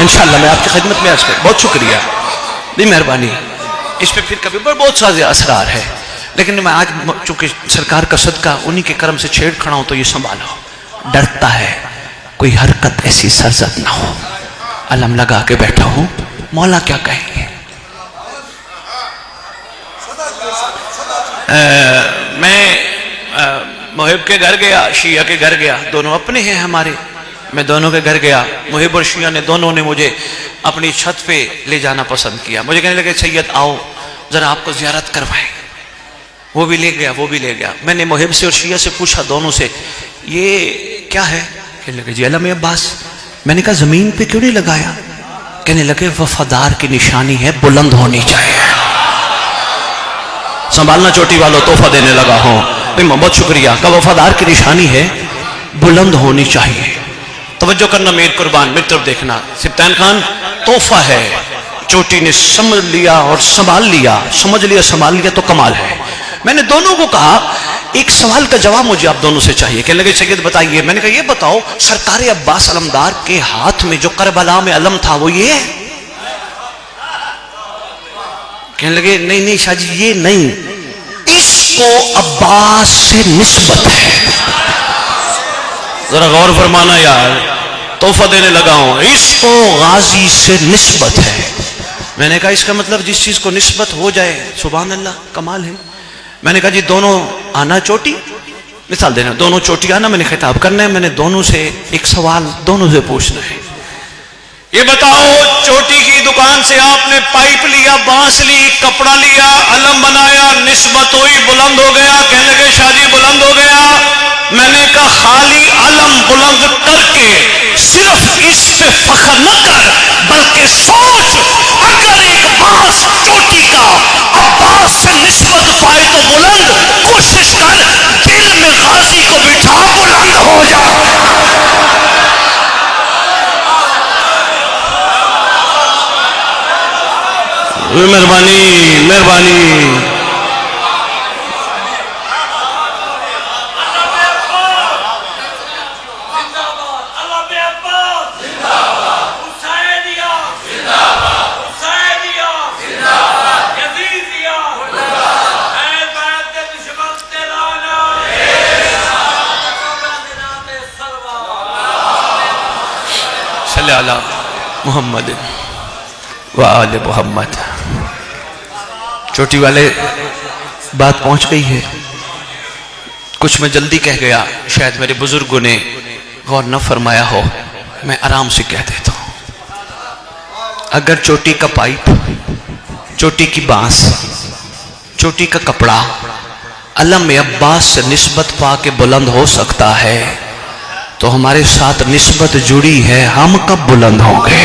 انشاءاللہ میں آپ کی خدمت میں عرض کروں. بہت شکریہ، بڑی مہربانی. اس پہ پھر کبھی بہت سارے اسرار ہے، لیکن میں آج چونکہ سرکار کا صدقہ انہی کے کرم سے چھیڑ کھڑا ہوں تو یہ سنبھالو. ڈرتا ہے کوئی حرکت ایسی سرزد نہ ہو. علم لگا کے بیٹھا ہوں، مولا کیا کہیں گے. میں محب کے گھر گیا، شیعہ کے گھر گیا، دونوں اپنے ہیں ہمارے. میں دونوں کے گھر گیا. محب اور شیعہ نے دونوں نے مجھے اپنی چھت پہ لے جانا پسند کیا. مجھے کہنے لگے سید آؤ ذرا آپ کو زیارت کروائیں. وہ بھی لے گیا، وہ بھی لے گیا. میں نے محب سے اور شیعہ سے پوچھا دونوں سے یہ کیا ہے؟ کہنے لگے جی علم عباس. میں نے کہا زمین پہ کیوں نہیں لگایا؟ کہنے لگے وفادار کی نشانی ہے، بلند ہونی چاہیے. سنبھالنا چوٹی والوں، تحفہ دینے لگا ہوں. بہت شکریہ. کہ وفادار کی نشانی ہے، بلند ہونی چاہیے. توجہ کرنا میر قربان، میری طرف دیکھنا. سبطین خان تحفہ ہے، چوٹی نے سمجھ لیا اور سنبھال لیا. سمجھ لیا سنبھال لیا تو کمال ہے. میں نے دونوں کو کہا ایک سوال کا جواب مجھے آپ دونوں سے چاہیے. کہنے لگے سید بتائیے. میں نے کہا یہ بتاؤ سرکار عباس علمدار کے ہاتھ میں جو کربلا میں علم تھا وہ یہ ہے؟ کہنے لگے نہیں نہیں شاہ جی یہ نہیں، اس کو عباس سے نسبت ہے. ذرا غور فرمانا یار، تحفہ دینے لگا ہوں. اس کو غازی سے نسبت ہے. میں نے کہا اس کا مطلب جس چیز کو نسبت ہو جائے سبحان اللہ کمال ہے. میں نے کہا جی دونوں آنا چوٹی، مثال دینا دونوں چوٹی آنا. میں نے خطاب کرنا ہے. میں نے دونوں سے ایک سوال دونوں سے پوچھنا ہے. یہ بتاؤ چوٹی کی دکان سے آپ نے پائپ لیا، بانس لی، کپڑا لیا، علم بنایا، نسبت ہوئی، بلند ہو گیا. کہنے لگے شاہ جی بلند ہو گیا. میں نے کہا خالی علم بلند کر کے صرف اس پہ فخر نہ کر، بلکہ سوچ اگر ایک بانس چوٹی کا عباس سے نسبت پائے تو بلند، کوشش کر دل میں غازی کو بٹھا بلند ہو جا. مہربانی مہربانی. صلی اللہ محمد وآل محمد. چوٹی والے بات پہنچ گئی ہے. کچھ میں جلدی کہہ گیا، شاید میرے بزرگوں نے غور نہ فرمایا ہو. میں آرام سے کہہ دیتا ہوں. اگر چوٹی کا پائپ، چوٹی کی بانس، چوٹی کا کپڑا علم عباس سے نسبت پا کے بلند ہو سکتا ہے تو ہمارے ساتھ نسبت جڑی ہے، ہم کب بلند ہوں گے؟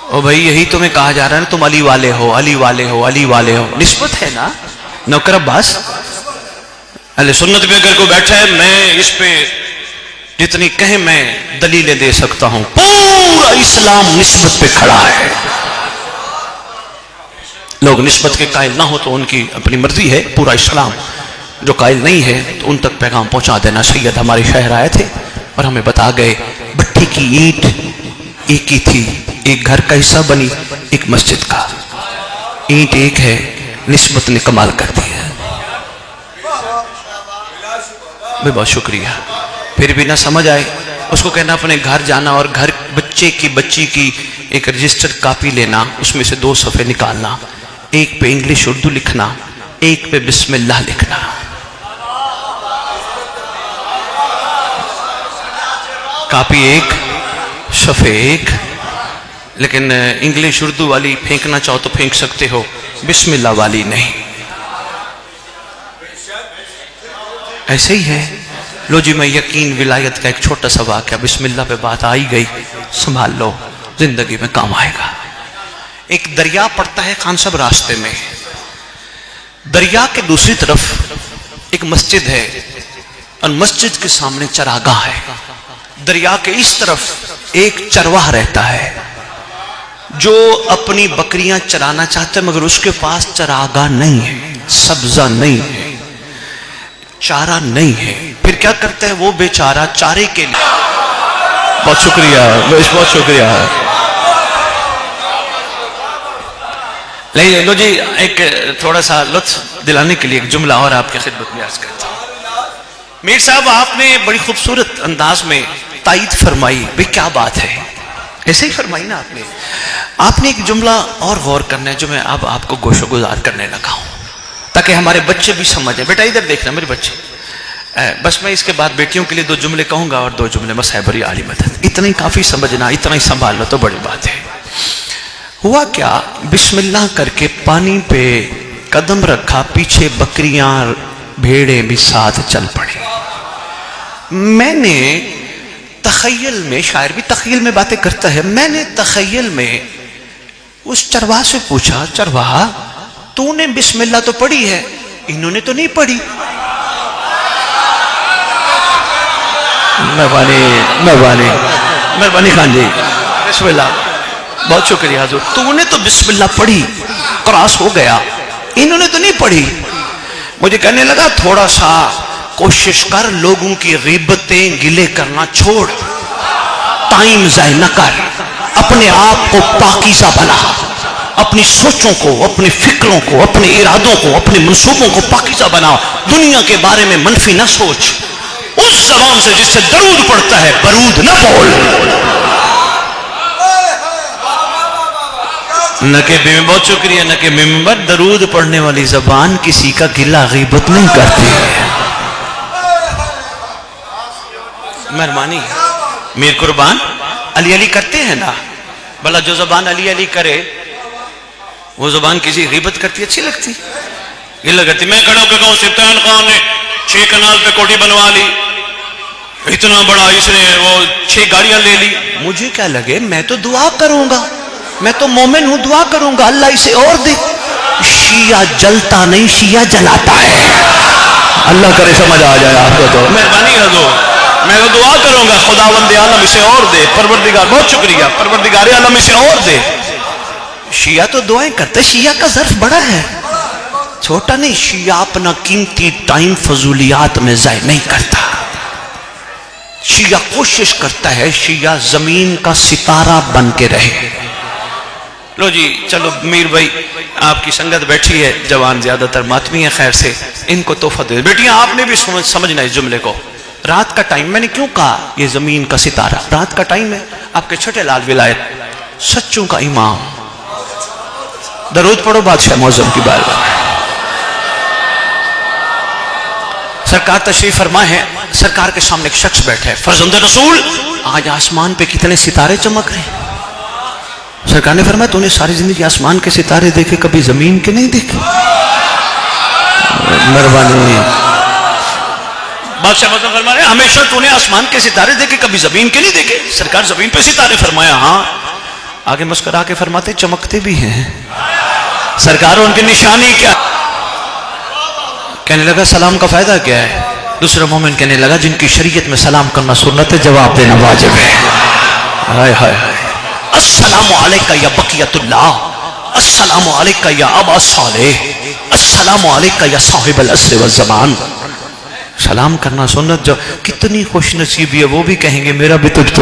او بھائی یہی تمہیں کہا جا رہا ہے نا تم علی والے ہو، علی والے ہو، علی والے ہو. نسبت ہے نا نوکر عباس. اہل سنت میں اگر کوئی بیٹھا ہے میں اس پہ جتنی کہیں میں دلیلیں دے سکتا ہوں. پورا اسلام نسبت پہ کھڑا ہے. لوگ نسبت کے قائل نہ ہو تو ان کی اپنی مرضی ہے. پورا اسلام جو قائل نہیں ہے تو ان تک پیغام پہنچا دینا. سید ہمارے شہر آئے تھے اور ہمیں بتا گئے بھٹی کی اینٹ ایک ہی تھی، ایک گھر کا حصہ بنی، ایک مسجد کا. اینٹ ایک ہے، نسبت نے کمال کر دیا. بہت شکریہ. پھر بھی نہ سمجھ آئے اس کو کہنا اپنے گھر جانا اور گھر بچے کی بچی کی ایک رجسٹر کاپی لینا، اس میں سے 2 صفحے نکالنا، ایک پہ انگلش اردو لکھنا، ایک پہ بسم اللہ لکھنا. کاپی ایک، صفحے ایک، لیکن انگلش اردو والی پھینکنا چاہو تو پھینک سکتے ہو، بسم اللہ والی نہیں. ایسے ہی ہے. لو جی میں یقین ولایت کا ایک چھوٹا سا واقعہ، بسم اللہ پہ بات آئی گئی، سنبھال لو زندگی میں کام آئے گا. ایک دریا پڑتا ہے خان صاحب راستے میں. دریا کے دوسری طرف ایک مسجد ہے اور مسجد کے سامنے چراگاہ ہے. دریا کے اس طرف ایک چرواہ رہتا ہے جو اپنی بکریاں چرانا چاہتا ہے مگر اس کے پاس چراگاہ نہیں ہے، سبزہ نہیں ہے، چارہ نہیں ہے. پھر کیا کرتا ہے وہ بیچارہ چارے کے لیے. بہت شکریہ، بہت شکریہ. لو جی ایک تھوڑا سا لطف دلانے کے لیے ایک جملہ اور آپ کی خدمت میں عرض کرتا ہوں. میر صاحب آپ نے بڑی خوبصورت انداز میں تائید فرمائی. بھئی کیا بات ہے، ایسے ہی فرمائی نا آپ نے. آپ نے ایک جملہ اور غور کرنا ہے جو میں اب آپ کو گوش و گزار کرنے لگا ہوں تاکہ ہمارے بچے بھی سمجھیں. بیٹا ادھر دیکھنا میرے بچے. بس میں اس کے بعد بیٹیوں کے لیے 2 جملے کہوں گا اور 2 جملے مسائبری عالی مدد. اتنا ہی کافی سمجھنا، اتنا ہی سنبھالنا تو بڑی بات ہے. ہوا کیا، بسم اللہ کر کے پانی پہ قدم رکھا، پیچھے بکریاں بھیڑیں بھی ساتھ چل پڑی. میں نے تخیل میں، شاعر بھی تخیل میں باتیں کرتا ہے، میں نے تخیل میں اس چرواہ سے پوچھا، چرواہ تو نے بسم اللہ تو پڑھی ہے، انہوں نے تو نہیں پڑھی. مہربانی خان جی، بسم اللہ. بہت شکریہ حضور. تو نے تو بسم اللہ پڑھی، کراس ہو گیا، انہوں نے تو نہیں پڑھی. مجھے کہنے لگا تھوڑا سا کوشش کر، لوگوں کی غیبتیں گلے کرنا چھوڑ، ٹائم ضائع نہ کر، اپنے آپ کو پاکیزہ بنا، اپنی سوچوں کو، اپنی فکروں کو، اپنے ارادوں کو، اپنے منصوبوں کو پاکیزہ بنا. دنیا کے بارے میں منفی نہ سوچ. اس زبان سے جس سے درود پڑتا ہے برود نہ بول. نہ کہ بہت شکریہ، نہ کہ ممبر درود پڑھنے والی زبان کسی کا گلہ غیبت نہیں کرتی. مہربانی. میر قربان علی علی کرتے ہیں نا، بھلا جو زبان علی علی کرے وہ زبان کسی غیبت کرتی اچھی لگتی؟ گلہ کرتی. میں کھڑا ہو کے کہوں سبطان خان نے 6 کنال پہ کوٹھی بنوا لی، اتنا بڑا اس نے وہ 6 گاڑیاں لے لی، مجھے کیا لگے، میں تو دعا کروں گا، میں تو مومن ہوں، دعا کروں گا اللہ اسے اور دے. شیعہ جلتا نہیں، شیعہ جلاتا ہے. اللہ کرے سمجھ آ جائے آپ کو. تو مہربانی حضور، میں تو دعا کروں گا خداوند عالم اسے اور دے. پروردگار بہت شکریہ، پروردگار عالم اسے اور دے. شیعہ تو دعائیں کرتے، شیعہ کا ظرف بڑا ہے، چھوٹا نہیں. شیعہ اپنا قیمتی ٹائم فضولیات میں ضائع نہیں کرتا. شیعہ کوشش کرتا ہے شیعہ زمین کا ستارہ بن کے رہے. لو جی چلو میر بھائی آپ کی سنگت بیٹھی ہے، جوان زیادہ تر ماتمی ہے، خیر سے ان کو تحفہ دے. بیٹیاں آپ نے بھی سمجھنا اس جملے کو. رات کا ٹائم، میں نے کیوں کہا یہ زمین کا ستارہ؟ رات کا ٹائم ہے، آپ کے چھٹے لال ولایت سچوں کا امام. درود پڑھو بادشاہ معظم کی بارگاہ میں. سرکار تشریف فرما ہے، سرکار کے سامنے ایک شخص بیٹھا ہے. فرزند رسول آج آسمان پہ کتنے ستارے چمک رہے ہیں. سرکار نے فرمایا تو نے ساری زندگی آسمان کے ستارے دیکھے، کبھی زمین کے نہیں دیکھے؟ مہربانی. بادشاہ مطلب فرما رہے ہمیشہ تو نے آسمان کے ستارے دیکھے، کبھی زمین کے نہیں دیکھے؟ سرکار زمین پہ ستارے. فرمایا ہاں. آگے مسکرا کے فرماتے چمکتے بھی ہیں. سرکار ان کی نشانی کیا؟ کہنے لگا سلام کا فائدہ کیا ہے؟ دوسرا مومن کہنے لگا جن کی شریعت میں سلام کرنا سنت ہے، جواب دینا واجب ہے. ہائے ہائے ہائے. السلام علیکہ یا بقیت اللہ، السلام علیکہ یا ابا صالح، السلام علیکہ یا صاحب العصر والزمان. سلام کرنا سنت. جو کتنی خوش نصیبی ہے وہ بھی کہیں گے میرا بھی تجھ پہ.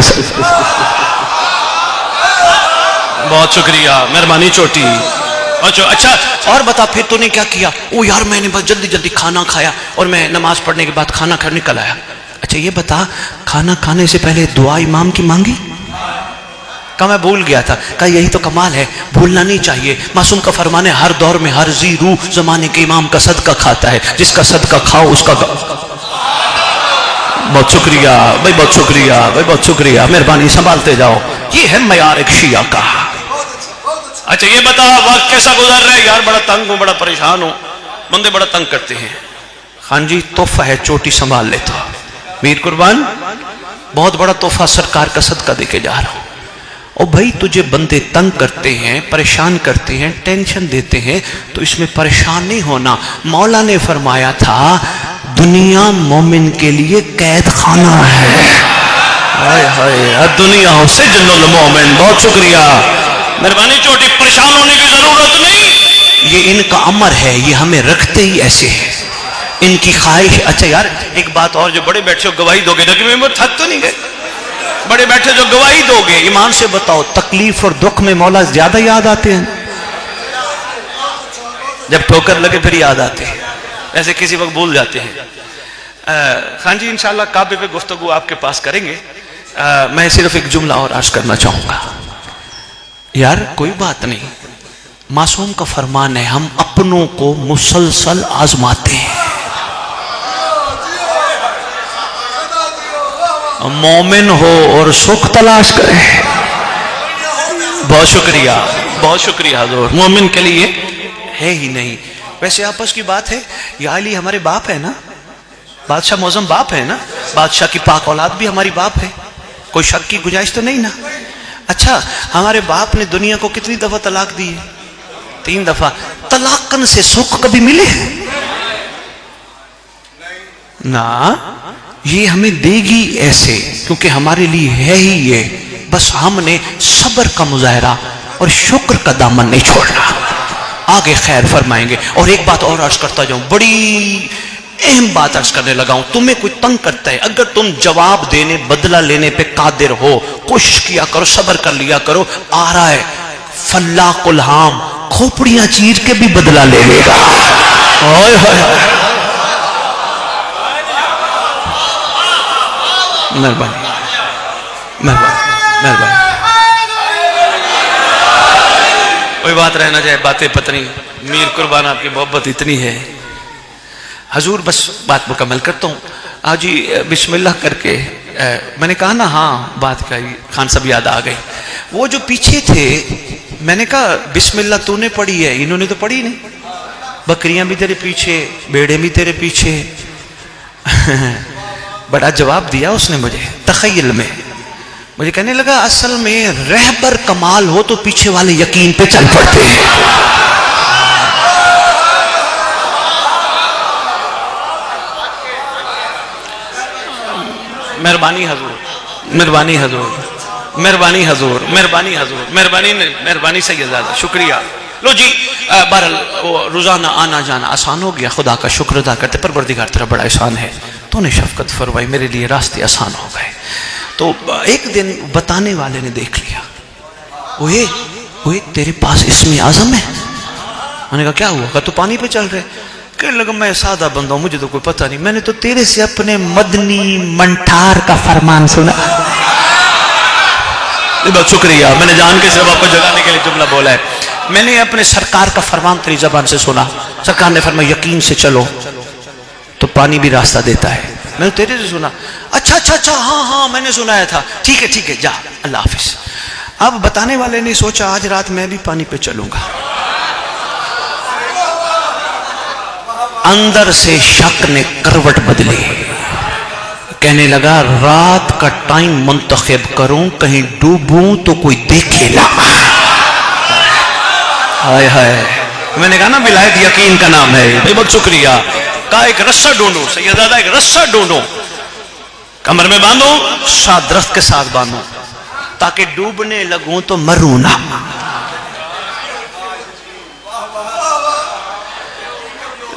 بہت شکریہ، مہربانی چوٹی. اچھا اور بتا پھر تو نے کیا کیا؟ او یار میں نے بس جلدی جلدی کھانا کھایا اور میں نماز پڑھنے کے بعد کھانا کھا نکل آیا. اچھا یہ بتا کھانا کھانے سے پہلے دعا امام کی مانگی؟ کہا میں بھول گیا تھا. کہا یہی تو کمال ہے، بھولنا نہیں چاہیے. معصوم کا فرمان ہے ہر دور میں ہر ذی روح زمانے کے امام کا صدقہ کھاتا ہے، جس کا صدقہ کھاؤ اس کا. بہت شکریہ بھائی، بہت شکریہ بھائی، بہت شکریہ. مہربانی سنبھالتے جاؤ. یہ ہے معیار ایک شیعہ کا. اچھا یہ بتا وقت کیسا گزر رہا ہے؟ یار بڑا تنگ ہوں، بڑا پریشان ہوں، بندے بڑا تنگ کرتے ہیں. خان جی تحفہ ہے، چوٹی سنبھال لیتا. میر قربان بہت بڑا تحفہ سرکار کا صدقہ دے کے جا رہا ہوں. او بھائی تجھے بندے تنگ کرتے ہیں، پریشان کرتے ہیں، ٹینشن دیتے ہیں تو اس میں پریشان نہیں ہونا. مولا نے فرمایا تھا دنیا مومن کے لیے قید خانہ ہے. ہائے ہائے دنیا سجن المومن. بہت شکریہ، مہربانی چوٹی. پریشان ہونے کی ضرورت نہیں، یہ ان کا امر ہے، یہ ہمیں رکھتے ہی ایسے ہے. ان کی خواہش. اچھا یار ایک بات اور, جو بڑے بیٹھے ہو گواہی دو گے نا کہ میں تھک تو نہیں گئے؟ بڑے بیٹھے جو گواہی دو گے, ایمان سے بتاؤ تکلیف اور دکھ میں مولا زیادہ یاد آتے ہیں جب ٹھوکر لگے پھر یاد آتے ہیں, ایسے کسی وقت بھول جاتے ہیں. خان جی انشاءاللہ کعبے پہ گفتگو آپ کے پاس کریں گے. میں صرف ایک جملہ اور عرض کرنا چاہوں گا. یار کوئی بات نہیں, معصوم کا فرمان ہے ہم اپنوں کو مسلسل آزماتے ہیں. مومن ہو اور سکھ تلاش کرے. بہت شکریہ, بہت شکریہ حضور. مومن کے لیے ہے ہی نہیں. ویسے آپس کی بات ہے, یا علی ہمارے باپ ہے نا, بادشاہ معظم باپ ہے نا, بادشاہ کی پاک اولاد بھی ہماری باپ ہے, کوئی شک کی گنجائش تو نہیں نا. اچھا ہمارے باپ نے دنیا کو کتنی دفعہ طلاق دی ہے؟ 3 دفعہ. طلاقن سے سکھ کبھی ملے نا؟ یہ ہمیں دے گی ایسے کیونکہ ہمارے لیے ہے ہی یہ. بس ہم نے صبر کا مظاہرہ اور شکر کا دامن نہیں چھوڑنا. آگے خیر فرمائیں گے. اور ایک بات اور عرض کرتا جاؤں, بڑی اہم بات عرض کرنے لگا ہوں. تمہیں کوئی تنگ کرتا ہے, اگر تم جواب دینے بدلہ لینے پہ قادر ہو, کوشش کیا کرو, صبر کر لیا کرو. آ رہا ہے فلاق الہام, کھوپڑیاں چیر کے بھی بدلہ لے لے گا. اوئے ہوئے, مہربانی مہربانی مہربانی. کوئی بات رہنا چاہے باتیں پتنی. میر قربان آپ کی محبت اتنی ہے حضور. بس بات مکمل کرتا ہوں. آج جی بسم اللہ کر کے میں نے کہا نا, ہاں بات کا خان صاحب یاد آ گئی. وہ جو پیچھے تھے میں نے کہا بسم اللہ تو نے پڑھی ہے, انہوں نے تو پڑھی نہیں. بکریاں بھی تیرے پیچھے, بیڑے بھی تیرے پیچھے. بڑا جواب دیا اس نے مجھے تخیل میں. مجھے کہنے لگا اصل میں رہبر کمال ہو تو پیچھے والے یقین پہ چل پڑتے ہیں. مہربانی حضور, مہربانی حضور, مہربانی حضور, مہربانی حضور, مہربانی مہربانی سیدزادہ, شکریہ. لو جی بہرحال روزانہ آنا جانا آسان ہو گیا. خدا کا شکر ادا کرتے, پروردگار تیرا بڑا احسان ہے, تو نے شفقت فرمائی, میرے لیے راستے آسان ہو گئے. تو ایک دن بتانے والے نے دیکھ لیا, وہ تیرے پاس اسم اعظم ہے. میں نے کہا کیا ہوا؟ کہا تو پانی پہ چل رہے. کہنے لگا میں سادہ بندہ ہوں, مجھے تو کوئی پتہ نہیں, میں نے تو تیرے سے اپنے مدنی منٹار کا فرمان سنا. بہت شکریہ, میں نے جان کے صرف آپ کو جگانے کے لیے جملہ بولا ہے. میں نے اپنے سرکار کا فرمان تیری زبان سے سنا. سرکار نے فرمایا یقین سے چلو تو پانی بھی راستہ دیتا ہے. میں نے تیرے سے سنا. اچھا اچھا اچھا, ہاں ہاں میں نے سنایا تھا, ٹھیک ہے جا, اللہ حافظ. اب بتانے والے نے سوچا آج رات میں بھی پانی پہ چلوں گا. اندر سے شک نے کروٹ بدلی, کہنے لگا رات کا ٹائم منتخب کروں, کہیں ڈوبوں تو کوئی دیکھے نا. ہائے ہائے, میں نے کہا نا ولایت یقین کا نام ہے. بہت شکریہ. کہا ایک رسہ ڈھونڈو سیدزادہ, ایک رسہ ڈھونڈو, کمر میں باندھو, ساتھ درخت کے ساتھ باندھو, تاکہ ڈوبنے لگوں تو مروں نہ.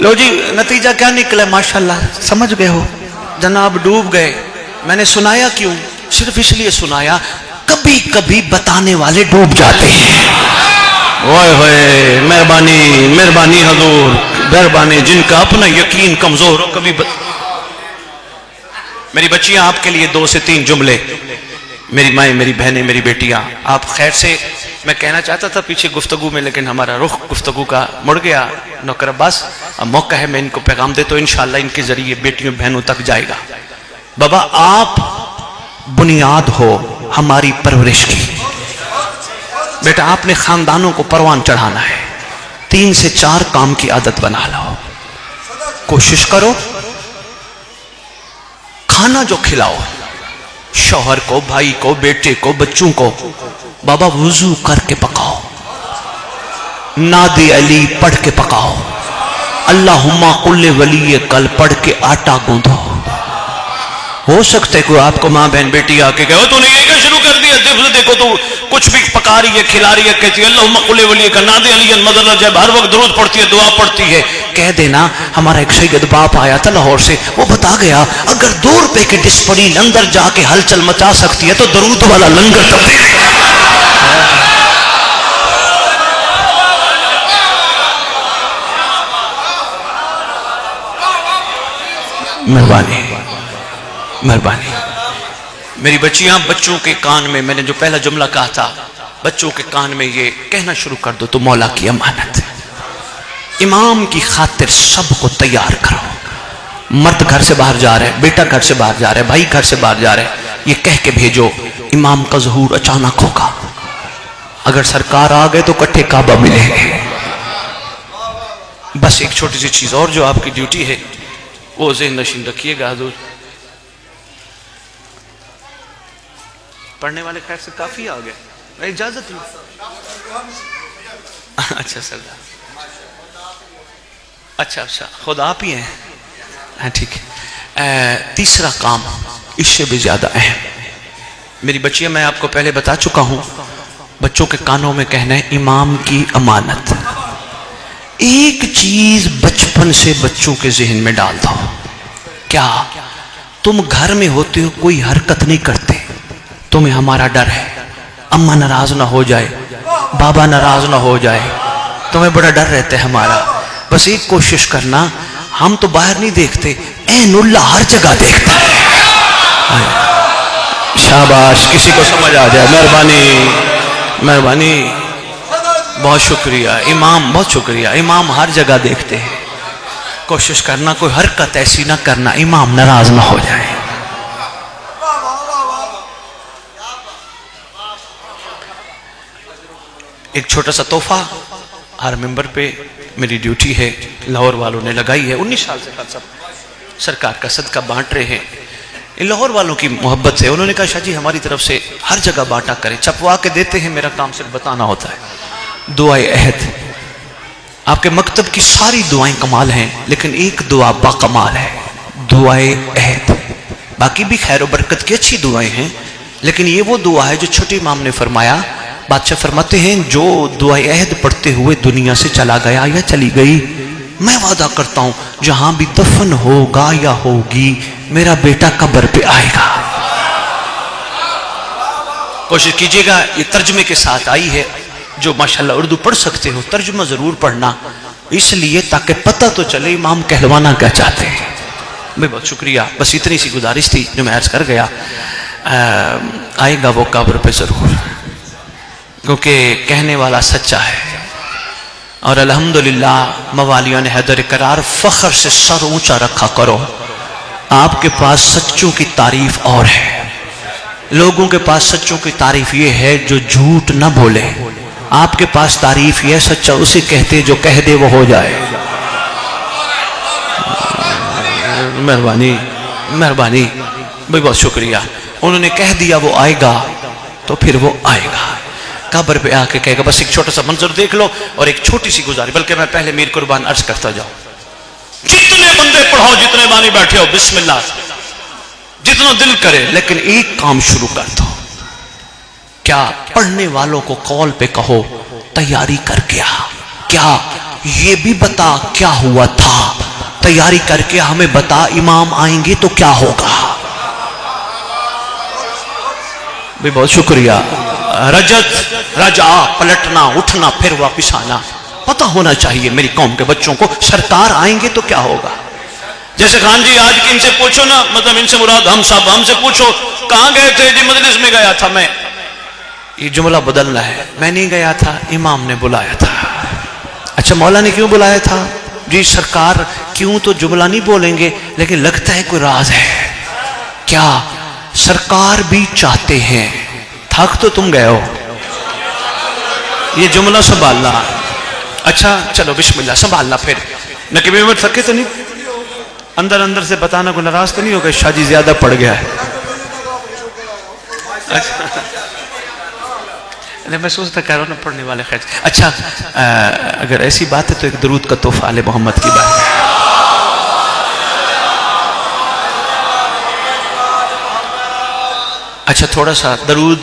لو جی نتیجہ کیا نکلا؟ ماشاءاللہ سمجھ گئے ہو جناب, ڈوب گئے. میں نے سنایا کیوں؟ صرف اس لیے سنایا کبھی کبھی بتانے والے ڈوب جاتے ہیں. اوئے ہوئے, مہربانی مہربانی حضور, مہربانی. جن کا اپنا یقین کمزور ہو کبھی میری بچیاں آپ کے لیے 2 سے 3 جملے, میری مائیں, میری بہنیں, میری بیٹیاں, آپ خیر سے. میں کہنا چاہتا تھا پیچھے گفتگو میں, لیکن ہمارا رخ گفتگو کا مڑ گیا. نوکر عباس اب موقع ہے میں ان کو پیغام دے, تو انشاءاللہ ان کے ذریعے بیٹیوں بہنوں تک جائے گا. بابا آپ بنیاد ہو ہماری پرورش کی. بیٹا آپ نے خاندانوں کو پروان چڑھانا ہے. 3 سے 4 کام کی عادت بنا لو. کوشش کرو کھانا جو کھلاؤ شوہر کو, بھائی کو, بیٹے کو, بچوں کو, بابا وضو کر کے پکاؤ, نادی علی پڑھ کے پکاؤ, اللہم قل ولی کل پڑھ کے آٹا گوندھو. ہو سکتا ہے کوئی آپ کو ماں بہن بیٹی آ کے کہو تو نے یہ کیا شروع کر دیا دیکھو تو کچھ بھی پکا رہی ہے کھلا رہی ہے کہتی ہے اللہم قل ولی کا نادی علی مدر جب ہر وقت درود پڑھتی ہے دعا پڑھتی ہے. کہہ دینا ہمارا ایک سید باپ آیا تھا لاہور سے, وہ بتا گیا اگر 2 روپے کی ڈسپلین اندر جا کے ہلچل مچا سکتی ہے تو درود والا لنگر تبدیل. مہربانی مہربانی. میری بچیاں, بچوں کے کان میں میں نے جو پہلا جملہ کہا تھا, بچوں کے کان میں یہ کہنا شروع کر دو تو مولا کی امانت. امام کی خاطر سب کو تیار کرو. مرد گھر سے باہر جا رہے, بیٹا گھر سے باہر جا رہے, بھائی گھر سے باہر جا رہے, یہ کہہ کے بھیجو امام کا ظہور اچانک ہوگا. اگر سرکار آ گئے تو کٹھے کعبہ ملے گے. بس ایک چھوٹی سی چیز اور جو آپ کی ڈیوٹی ہے وہ ذہن نشین رکھیے گا. حضور پڑھنے والے خیر سے کافی آ گئے, میں اجازت لوں. اچھا سردار, اچھا خود آپ ہی ہیں. ہاں ٹھیک ہے. تیسرا کام اس سے بھی زیادہ اہم. میری بچیاں, میں آپ کو پہلے بتا چکا ہوں, بچوں کے کانوں میں کہنا ہے امام کی امانت. ایک چیز بچپن سے بچوں کے ذہن میں ڈال دو. کیا تم گھر میں ہوتے ہو کوئی حرکت نہیں کرتے, تمہیں ہمارا ڈر ہے اماں ناراض نہ ہو جائے, بابا ناراض نہ ہو جائے, تمہیں بڑا ڈر رہتا ہے ہمارا. بس ایک کوشش کرنا, ہم تو باہر نہیں دیکھتے, عین اللہ ہر جگہ دیکھتا ہے. شاباش, کسی کو سمجھ آ جائے. مہربانی مہربانی, بہت شکریہ امام, بہت شکریہ امام, ہر جگہ دیکھتے ہیں. کوشش کرنا کوئی حرکت ایسی نہ کرنا امام ناراض نہ ہو جائے. ایک چھوٹا سا تحفہ ہر ممبر پہ میری ڈیوٹی ہے, لاہور والوں نے لگائی ہے. 19 سال سے خرچہ سرکار کا صدقہ بانٹ رہے ہیں. لاہور والوں کی محبت سے انہوں نے کہا شاہ جی ہماری طرف سے ہر جگہ بانٹا کریں, چھپوا کے دیتے ہیں, میرا کام صرف بتانا ہوتا ہے. دعائے عہد, آپ کے مکتب کی ساری دعائیں کمال ہیں لیکن ایک دعا با کمال ہے, دعائے عہد. باقی بھی خیر و برکت کی اچھی دعائیں ہیں لیکن یہ وہ دعا ہے جو چھوٹے امام نے فرمایا. بادشاہ فرماتے ہیں جو دعائے عہد پڑھتے ہوئے دنیا سے چلا گیا یا چلی گئی, میں وعدہ کرتا ہوں جہاں بھی دفن ہوگا یا ہوگی میرا بیٹا قبر پہ آئے گا. کوشش کیجئے گا, یہ ترجمے کے ساتھ آئی ہے. جو ماشاءاللہ اردو پڑھ سکتے ہو ترجمہ ضرور پڑھنا, اس لیے تاکہ پتہ تو چلے امام کہلوانا کیا چاہتے ہیں. میں بہت شکریہ, بس اتنی سی گزارش تھی جو میں عرض کر گیا. آئے گا وہ قبر پہ ضرور, کیونکہ کہنے والا سچا ہے. اور الحمدللہ موالیان حیدر کرار, فخر سے سر اونچا رکھا کرو. آپ کے پاس سچوں کی تعریف اور ہے, لوگوں کے پاس سچوں کی تعریف یہ ہے جو جھوٹ نہ بولے. آپ کے پاس تعریف یہ سچا اسے کہتے جو کہہ دے وہ ہو جائے. مہربانی مہربانی بھائی, بہت شکریہ. انہوں نے کہہ دیا وہ آئے گا تو پھر وہ آئے گا. قبر پہ آ کے کہے گا. بس ایک چھوٹا سا منظر دیکھ لو اور ایک چھوٹی سی گزاری, بلکہ میں پہلے میر قربان عرض کرتا جاؤں, جتنے بندے پڑھو جتنے بانی بیٹھے ہو بسم اللہ جتنا دل کرے, لیکن ایک کام شروع کر دو. کیا پڑھنے والوں کو قول پہ کہو تیاری کر کے آ, کیا یہ بھی بتا کیا ہوا تھا, تیاری کر کے ہمیں بتا امام آئیں گے تو کیا ہوگا. بھی بہت شکریہ. رجت رجا, پلٹنا اٹھنا پھر واپس آنا, پتہ ہونا چاہیے میری قوم کے بچوں کو سرکار آئیں گے تو کیا ہوگا. جیسے خان جی آج کی ان سے پوچھو نا, مطلب ان سے مراد ہم صاحب, ہم سے پوچھو کہاں گئے تھے, جی مجلس میں گیا تھا میں. یہ جملہ بدلنا ہے, میں نہیں گیا تھا امام نے بلایا تھا. اچھا مولا نے کیوں بلایا تھا, جی سرکار کیوں تو جملہ نہیں بولیں گے لیکن لگتا ہے کوئی راز ہے. کیا سرکار بھی چاہتے ہیں, تھک تو تم گئے ہو, یہ جملہ سنبھالنا. اچھا چلو بسم اللہ سنبھالنا. پھر نقبے میں تھکے تو نہیں, اندر اندر سے بتانا کو ناراض تو نہیں ہوگا شاہ جی زیادہ پڑ گیا ہے. میں سوچتا کہہ رہا ہوں نا پڑھنے والے خیر. اچھا اگر ایسی بات ہے تو ایک درود کا تحفہ آل محمد کی بات ہے. اچھا تھوڑا سا درود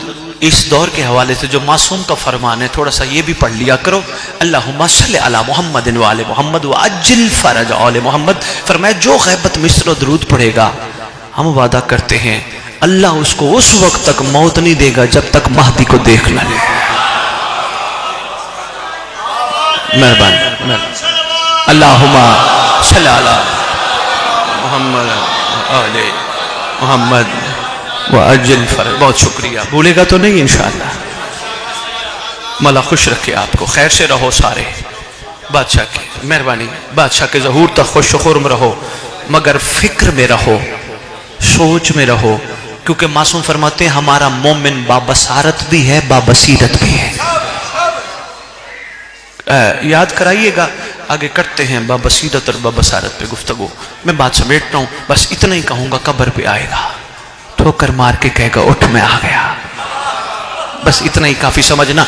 اس دور کے حوالے سے جو معصوم کا فرمان ہے تھوڑا سا یہ بھی پڑھ لیا کرو. اللہم صلی علی محمد و آل محمد وعجل فرج آل محمد. فرمایا جو غیبت مصر و درود پڑھے گا ہم وعدہ کرتے ہیں اللہ اس کو اس وقت تک موت نہیں دے گا جب تک مہدی کو دیکھ نہ لے. مہربانی. اللہم صلی علی محمد آل محمد وعجل فرج. بہت شکریہ. بھولے گا تو نہیں انشاءاللہ. مولا خوش رکھے آپ کو. خیر سے رہو سارے. بادشاہ کی مہربانی. بادشاہ کے ظہور تک خوش و خرم رہو مگر فکر میں رہو, سوچ میں رہو, کیونکہ معصوم فرماتے ہیں ہمارا مومن بابصارت بھی ہے بابصیرت بھی ہے. یاد کرائیے گا آگے کرتے ہیں بابصیرت اور بابصارت پہ گفتگو. میں بات سمیٹتا ہوں, بس اتنا ہی کہوں گا. قبر پہ آئے گا ٹھوکر مار کے کہے گا اٹھ میں آ گیا. بس اتنا ہی کافی سمجھنا.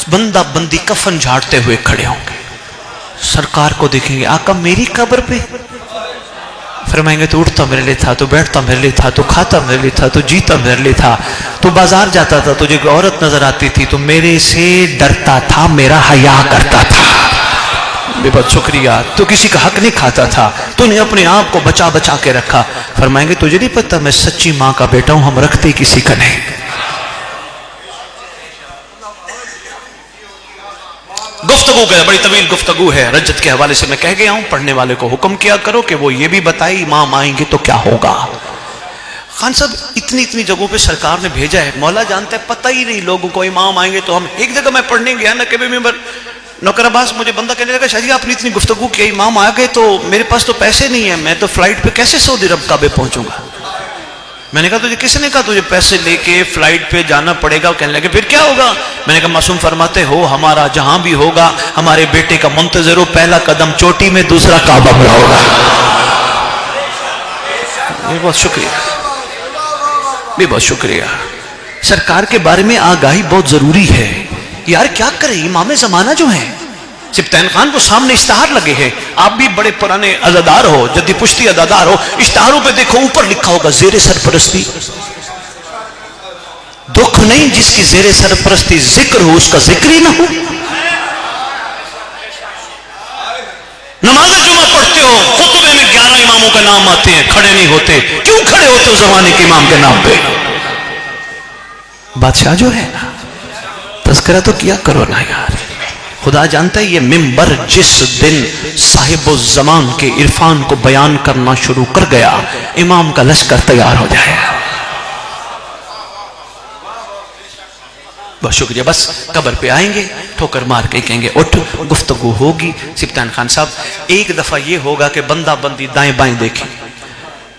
بندہ بندی کفن جھاڑتے ہوئے کھڑے ہوں گے, سرکار کو دیکھیں گے آقا میری قبر پہ. فرمائیں گے تو اٹھتا میرے لیے تھا, تو بیٹھتا میرے لیے تھا, تو کھاتا میرے لیے تھا, تو جیتا میرے لیے تھا, تو بازار جاتا تھا, تجھے کوئی عورت نظر آتی تھی تو میرے سے ڈرتا تھا, میرا حیا کرتا تھا. بہت شکریہ. تو کسی کا حق نہیں کھاتا تھا, تو نے اپنے آپ کو بچا بچا کے رکھا. فرمائیں گے تجھے نہیں پتا میں سچی ماں کا بیٹا ہوں, ہم رکھتے کسی کا نہیں. گفتگو کا بڑی طویل گفتگو ہے. رجت کے حوالے سے میں کہہ گیا ہوں, پڑھنے والے کو حکم کیا کرو کہ وہ یہ بھی بتائی امام آئیں گے تو کیا ہوگا. خان صاحب اتنی اتنی جگہوں پہ سرکار نے بھیجا ہے, مولا جانتا ہے پتہ ہی نہیں لوگوں کو امام آئیں گے. تو ہم ایک جگہ میں پڑھنے گیا نا کبھی ممبر نوکر عباس, مجھے بندہ کہنے لگا شاہ جی آپ نے اتنی گفتگو کی امام آ گئے تو میرے پاس تو پیسے نہیں ہیں, میں تو فلائٹ پہ کیسے سعودی عرب کعبے پہنچوں گا. میں نے کہا تجھے کس نے کہا تجھے پیسے لے کے فلائٹ پہ جانا پڑے گا. کہنے لگے پھر کیا ہوگا. میں نے کہا معصوم فرماتے ہو ہمارا جہاں بھی ہوگا ہمارے بیٹے کا منتظر ہو, پہلا قدم چوٹی میں دوسرا کعبہ میں ہوگا. بہت شکریہ, بہت شکریہ. سرکار کے بارے میں آگاہی بہت ضروری ہے یار. کیا کریں امام زمانہ جو ہیں سبطین خان کو سامنے اشتہار لگے ہیں. آپ بھی بڑے پرانے عزادار ہو, جدی پشتی عزادار ہو, اشتہاروں پہ دیکھو اوپر لکھا ہوگا زیر سرپرستی. دکھ نہیں جس کی زیر سرپرستی ذکر ہو اس کا ذکر ہی نہ ہو. نماز جمعہ پڑھتے ہو, خطبے میں 11 اماموں کا نام آتے ہیں, کھڑے نہیں ہوتے. کیوں کھڑے ہوتے ہو زمانے کے امام کے نام پہ. بادشاہ جو ہے نا تذکرہ تو کیا کرو نا یار. خدا جانتا ہے یہ ممبر جس دن صاحب الزمان کے عرفان کو بیان کرنا شروع کر گیا امام کا لشکر تیار ہو جائے. بہت شکریہ. بس قبر پہ آئیں گے ٹھوکر مار کے کہیں گے اٹھ, گفتگو ہوگی. سبطین خان صاحب ایک دفعہ یہ ہوگا کہ بندہ بندی دائیں بائیں دیکھیں.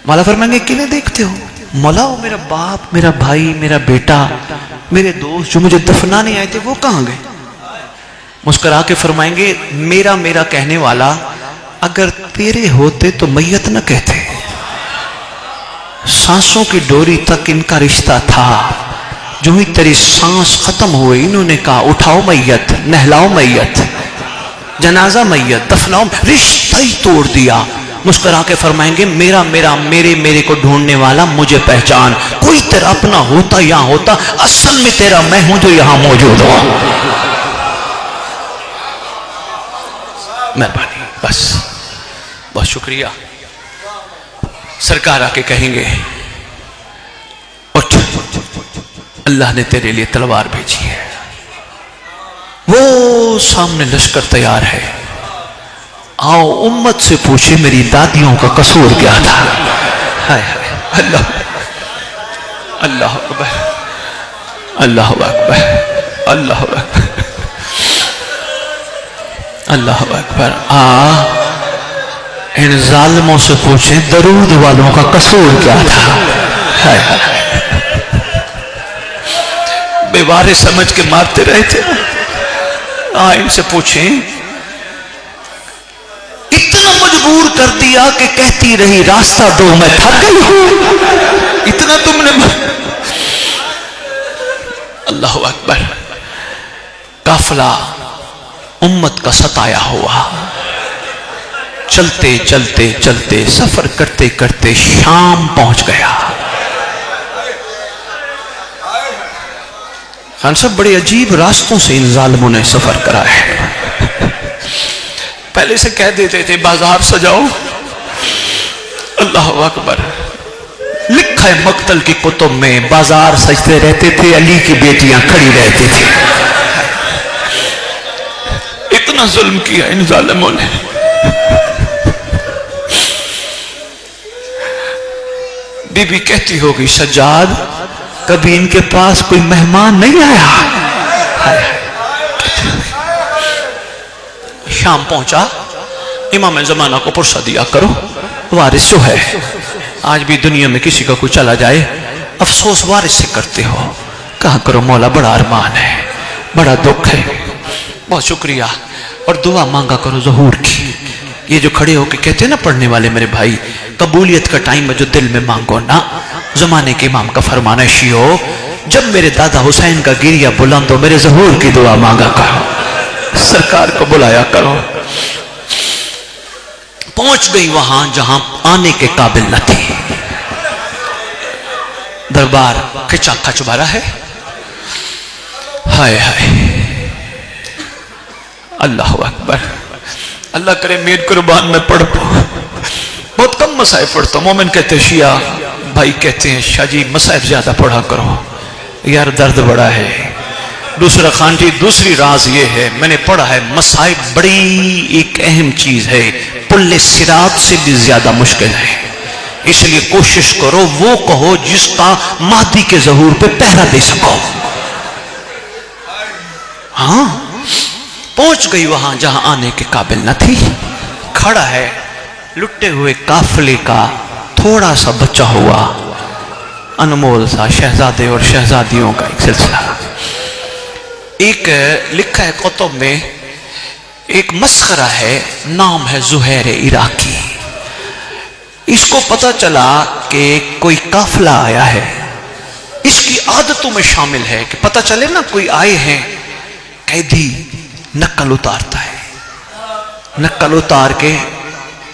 مولا فرمائیں گے کنے دیکھتے ہو. مولا وہ میرا باپ, میرا بھائی, میرا بیٹا, میرے دوست جو مجھے دفنانے آئے تھے وہ کہاں گئے. مسکرا کے فرمائیں گے میرا میرا کہنے والا اگر تیرے ہوتے تو میت نہ کہتے. سانسوں کی ڈوری تک ان کا رشتہ تھا. جو ہی تیری سانس ختم ہوئی انہوں نے کہا اٹھاؤ میت, نہلاؤ میت, جنازہ میت, دفناؤ. رشتہ ہی توڑ دیا. مسکرا کے فرمائیں گے میرا میرا میرے میرے کو ڈھونڈنے والا مجھے پہچان. کوئی تیرا اپنا ہوتا یہاں ہوتا, اصل میں تیرا میں ہوں جو یہاں موجود ہوں. مہربانی. بس بہت شکریہ. سرکار آ کے کہیں گے اٹھ, اللہ نے تیرے لیے تلوار بھیجی ہے. وہ سامنے لشکر تیار ہے. آؤ امت سے پوچھے میری دادیوں کا قصور کیا تھا. ہائے ہائے. اللہ اللہ اکبر, اللہ اکبر, اللہ اکبر, اللہ اکبر. ان ظالموں سے پوچھیں درود والوں کا قصور کیا تھا. ہائے ہائے. بیوارے سمجھ کے مارتے رہے تھے. ان سے پوچھیں اتنا مجبور کر دیا کہ کہتی رہی راستہ دو میں تھک گئی ہوں. اتنا تم نے. اللہ اکبر. قافلہ امت کا ستایا ہوا چلتے چلتے چلتے سفر کرتے کرتے شام پہنچ گیا. خان صاحب بڑے عجیب راستوں سے ان ظالموں نے سفر کرا ہے. پہلے سے کہہ دیتے تھے بازار سجاؤ. اللہ اکبر. لکھا ہے مقتل کی کتب میں بازار سجتے رہتے تھے، علی کی بیٹیاں کھڑی رہتی تھی. اتنا ظلم کیا ان ظالموں نے. بی بی کہتی ہوگی سجاد کبھی ان کے پاس کوئی مہمان نہیں آیا. شام پہنچا، امام زمانہ کو پرسہ دیا کرو، وارث جو ہے. آج بھی دنیا میں کسی کا کوئی چلا جائے افسوس وارث سے کرتے ہو. کہا کرو مولا بڑا ارمان ہے، بڑا دکھ ہے، بہت شکریہ، اور دعا مانگا کرو ظہور کی. یہ جو کھڑے ہو کے کہتے ہیں نا پڑھنے والے میرے بھائی، قبولیت کا ٹائم ہے جو دل میں مانگو نا. زمانے کے امام کا فرمان ہے شیعو، جب میرے دادا حسین کا گریہ بلند ہو میرے ظہور کی دعا مانگا کرو، سرکار کو بلایا کرو. پہنچ گئی وہاں جہاں آنے کے قابل نہ تھی. دربار کھچا کھچ بھرا ہے. ہائے ہائے اللہ اکبر. اللہ کرے میر قربان میں پڑھ بہت کم مصائب پڑھتا ہوں. مومن کہتے ہیں شیعہ بھائی کہتے ہیں شاہ جی مصائب زیادہ پڑھا کرو یار درد بڑا ہے. دوسرا خان جی دوسری راز یہ ہے میں نے پڑھا ہے مصائب بڑی ایک اہم چیز ہے، پل صراط سے بھی زیادہ مشکل ہے. اس لیے کوشش کرو وہ کہو جس کا مہدی کے ظہور پہ پہرا دے سکو. ہاں پہنچ گئی وہاں جہاں آنے کے قابل نہ تھی. کھڑا ہے لٹے ہوئے قافلے کا تھوڑا سا بچا ہوا انمول سا شہزادے اور شہزادیوں کا ایک سلسلہ. ایک لکھا ہے کتب میں ایک مسخرہ ہے، نام ہے زہیر عراقی. اس کو پتہ چلا کہ کوئی قافلہ آیا ہے. اس کی عادتوں میں شامل ہے کہ پتہ چلے نا کوئی آئے ہیں، قیدی نقل اتارتا ہے، نقل اتار کے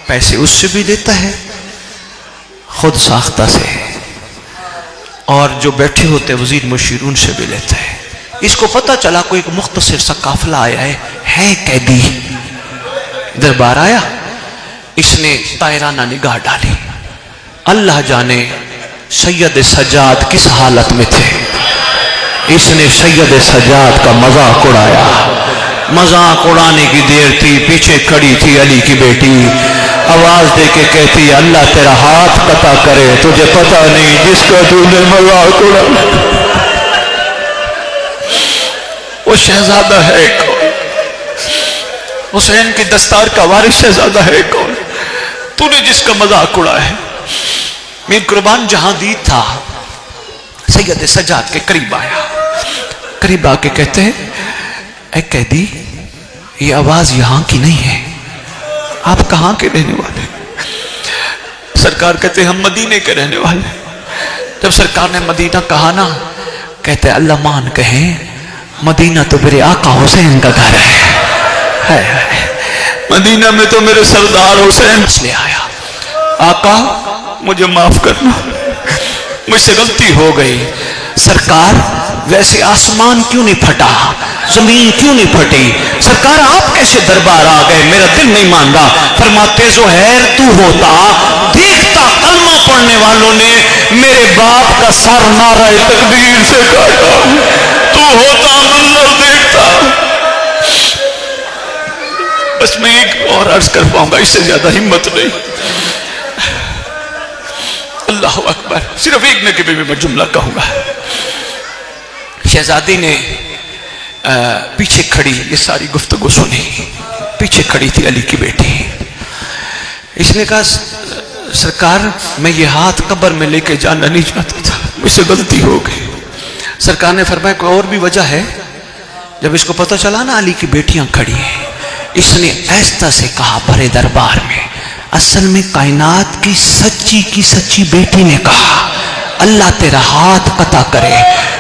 پیسے اس سے بھی دیتا ہے خود ساختہ سے، اور جو بیٹھے ہوتے وزیر مشیر ان سے بھی لیتا ہے. اس کو پتہ چلا کوئی ایک مختصر سا قافلہ آیا ہے قیدی. دربار آیا، اس نے طائرانہ نگاہ ڈالی. اللہ جانے سید سجاد کس حالت میں تھے. اس نے سید سجاد کا مذاق اڑایا. مذاق اڑانے کی دیر تھی، پیچھے کھڑی تھی علی کی بیٹی، آواز دے کے کہتی اللہ تیرا ہاتھ قطع کرے، تجھے پتہ نہیں جس کا تو نے مذاق اڑایا وہ شہزادہ ہے کون؟ حسین کی دستار کا وارث شہزادہ ہے کون؟ تو نے جس کا مذاق اڑا ہے. میر قربان جہاں دید تھا سید سجاد کے قریب آیا. قریب آ کے کہتے ہیں اے قیدی یہ آواز یہاں کی نہیں ہے، آپ کہاں کے رہنے والے؟ سرکار کہتے ہیں ہم مدینے کے رہنے والے. جب سرکار نے مدینہ کہا نا، کہتے اللہ مان کہیں مدینہ تو میرے آقا حسین کا گھر ہے. مدینہ میں تو میرے سردار حسین اس لے آیا. آقا مجھے معاف کرنا، مجھ سے غلطی ہو گئی. سرکار ویسے آسمان کیوں نہیں پھٹا، زمین کیوں نہیں پھٹی؟ سرکار آپ کیسے دربار آ گئے؟ میرا دل نہیں مان رہا. فرماتے زہیر تو ہوتا دیکھتا کلمہ پڑھنے والوں نے میرے باپ کا سر نعرہ تکبیر سے کاٹا، تو ہوتا منظر دیکھتا. بس میں ایک اور عرض کر پاؤں گا، اس سے زیادہ ہمت نہیں. اللہ اکبر. صرف ایک نہ کہ میں جملہ کہوں گا. شہزادی نے پیچھے کھڑی یہ ساری گفتگو سنی. پیچھے کھڑی تھی علی کی بیٹی. اس نے کہا سرکار میں یہ ہاتھ قبر میں لے کے جانا نہیں چاہتا تھا، مجھ سے غلطی ہو گئی. سرکار نے فرمایا کوئی اور بھی وجہ ہے؟ جب اس کو پتہ چلا نا علی کی بیٹیاں کھڑی ہیں، اس نے ایسا سے کہا بھرے دربار میں، اصل میں کائنات کی سچی بیٹی نے کہا اللہ تیرا ہاتھ قطع کرے.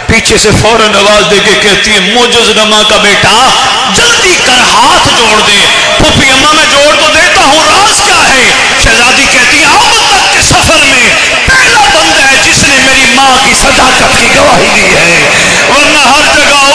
پیچھے سے فوراً آواز دے کے کہتی ہے موجز نما کا بیٹا جلدی کر ہاتھ جوڑ دے. پھوپھی اماں میں جوڑ تو دیتا ہوں، راز کیا ہے؟ شہزادی کہتی ہے آج تک کے سفر میں پہلا بندہ ہے جس نے میری ماں کی سزا تک کی گواہی دی ہے. ورنہ ہر جگہ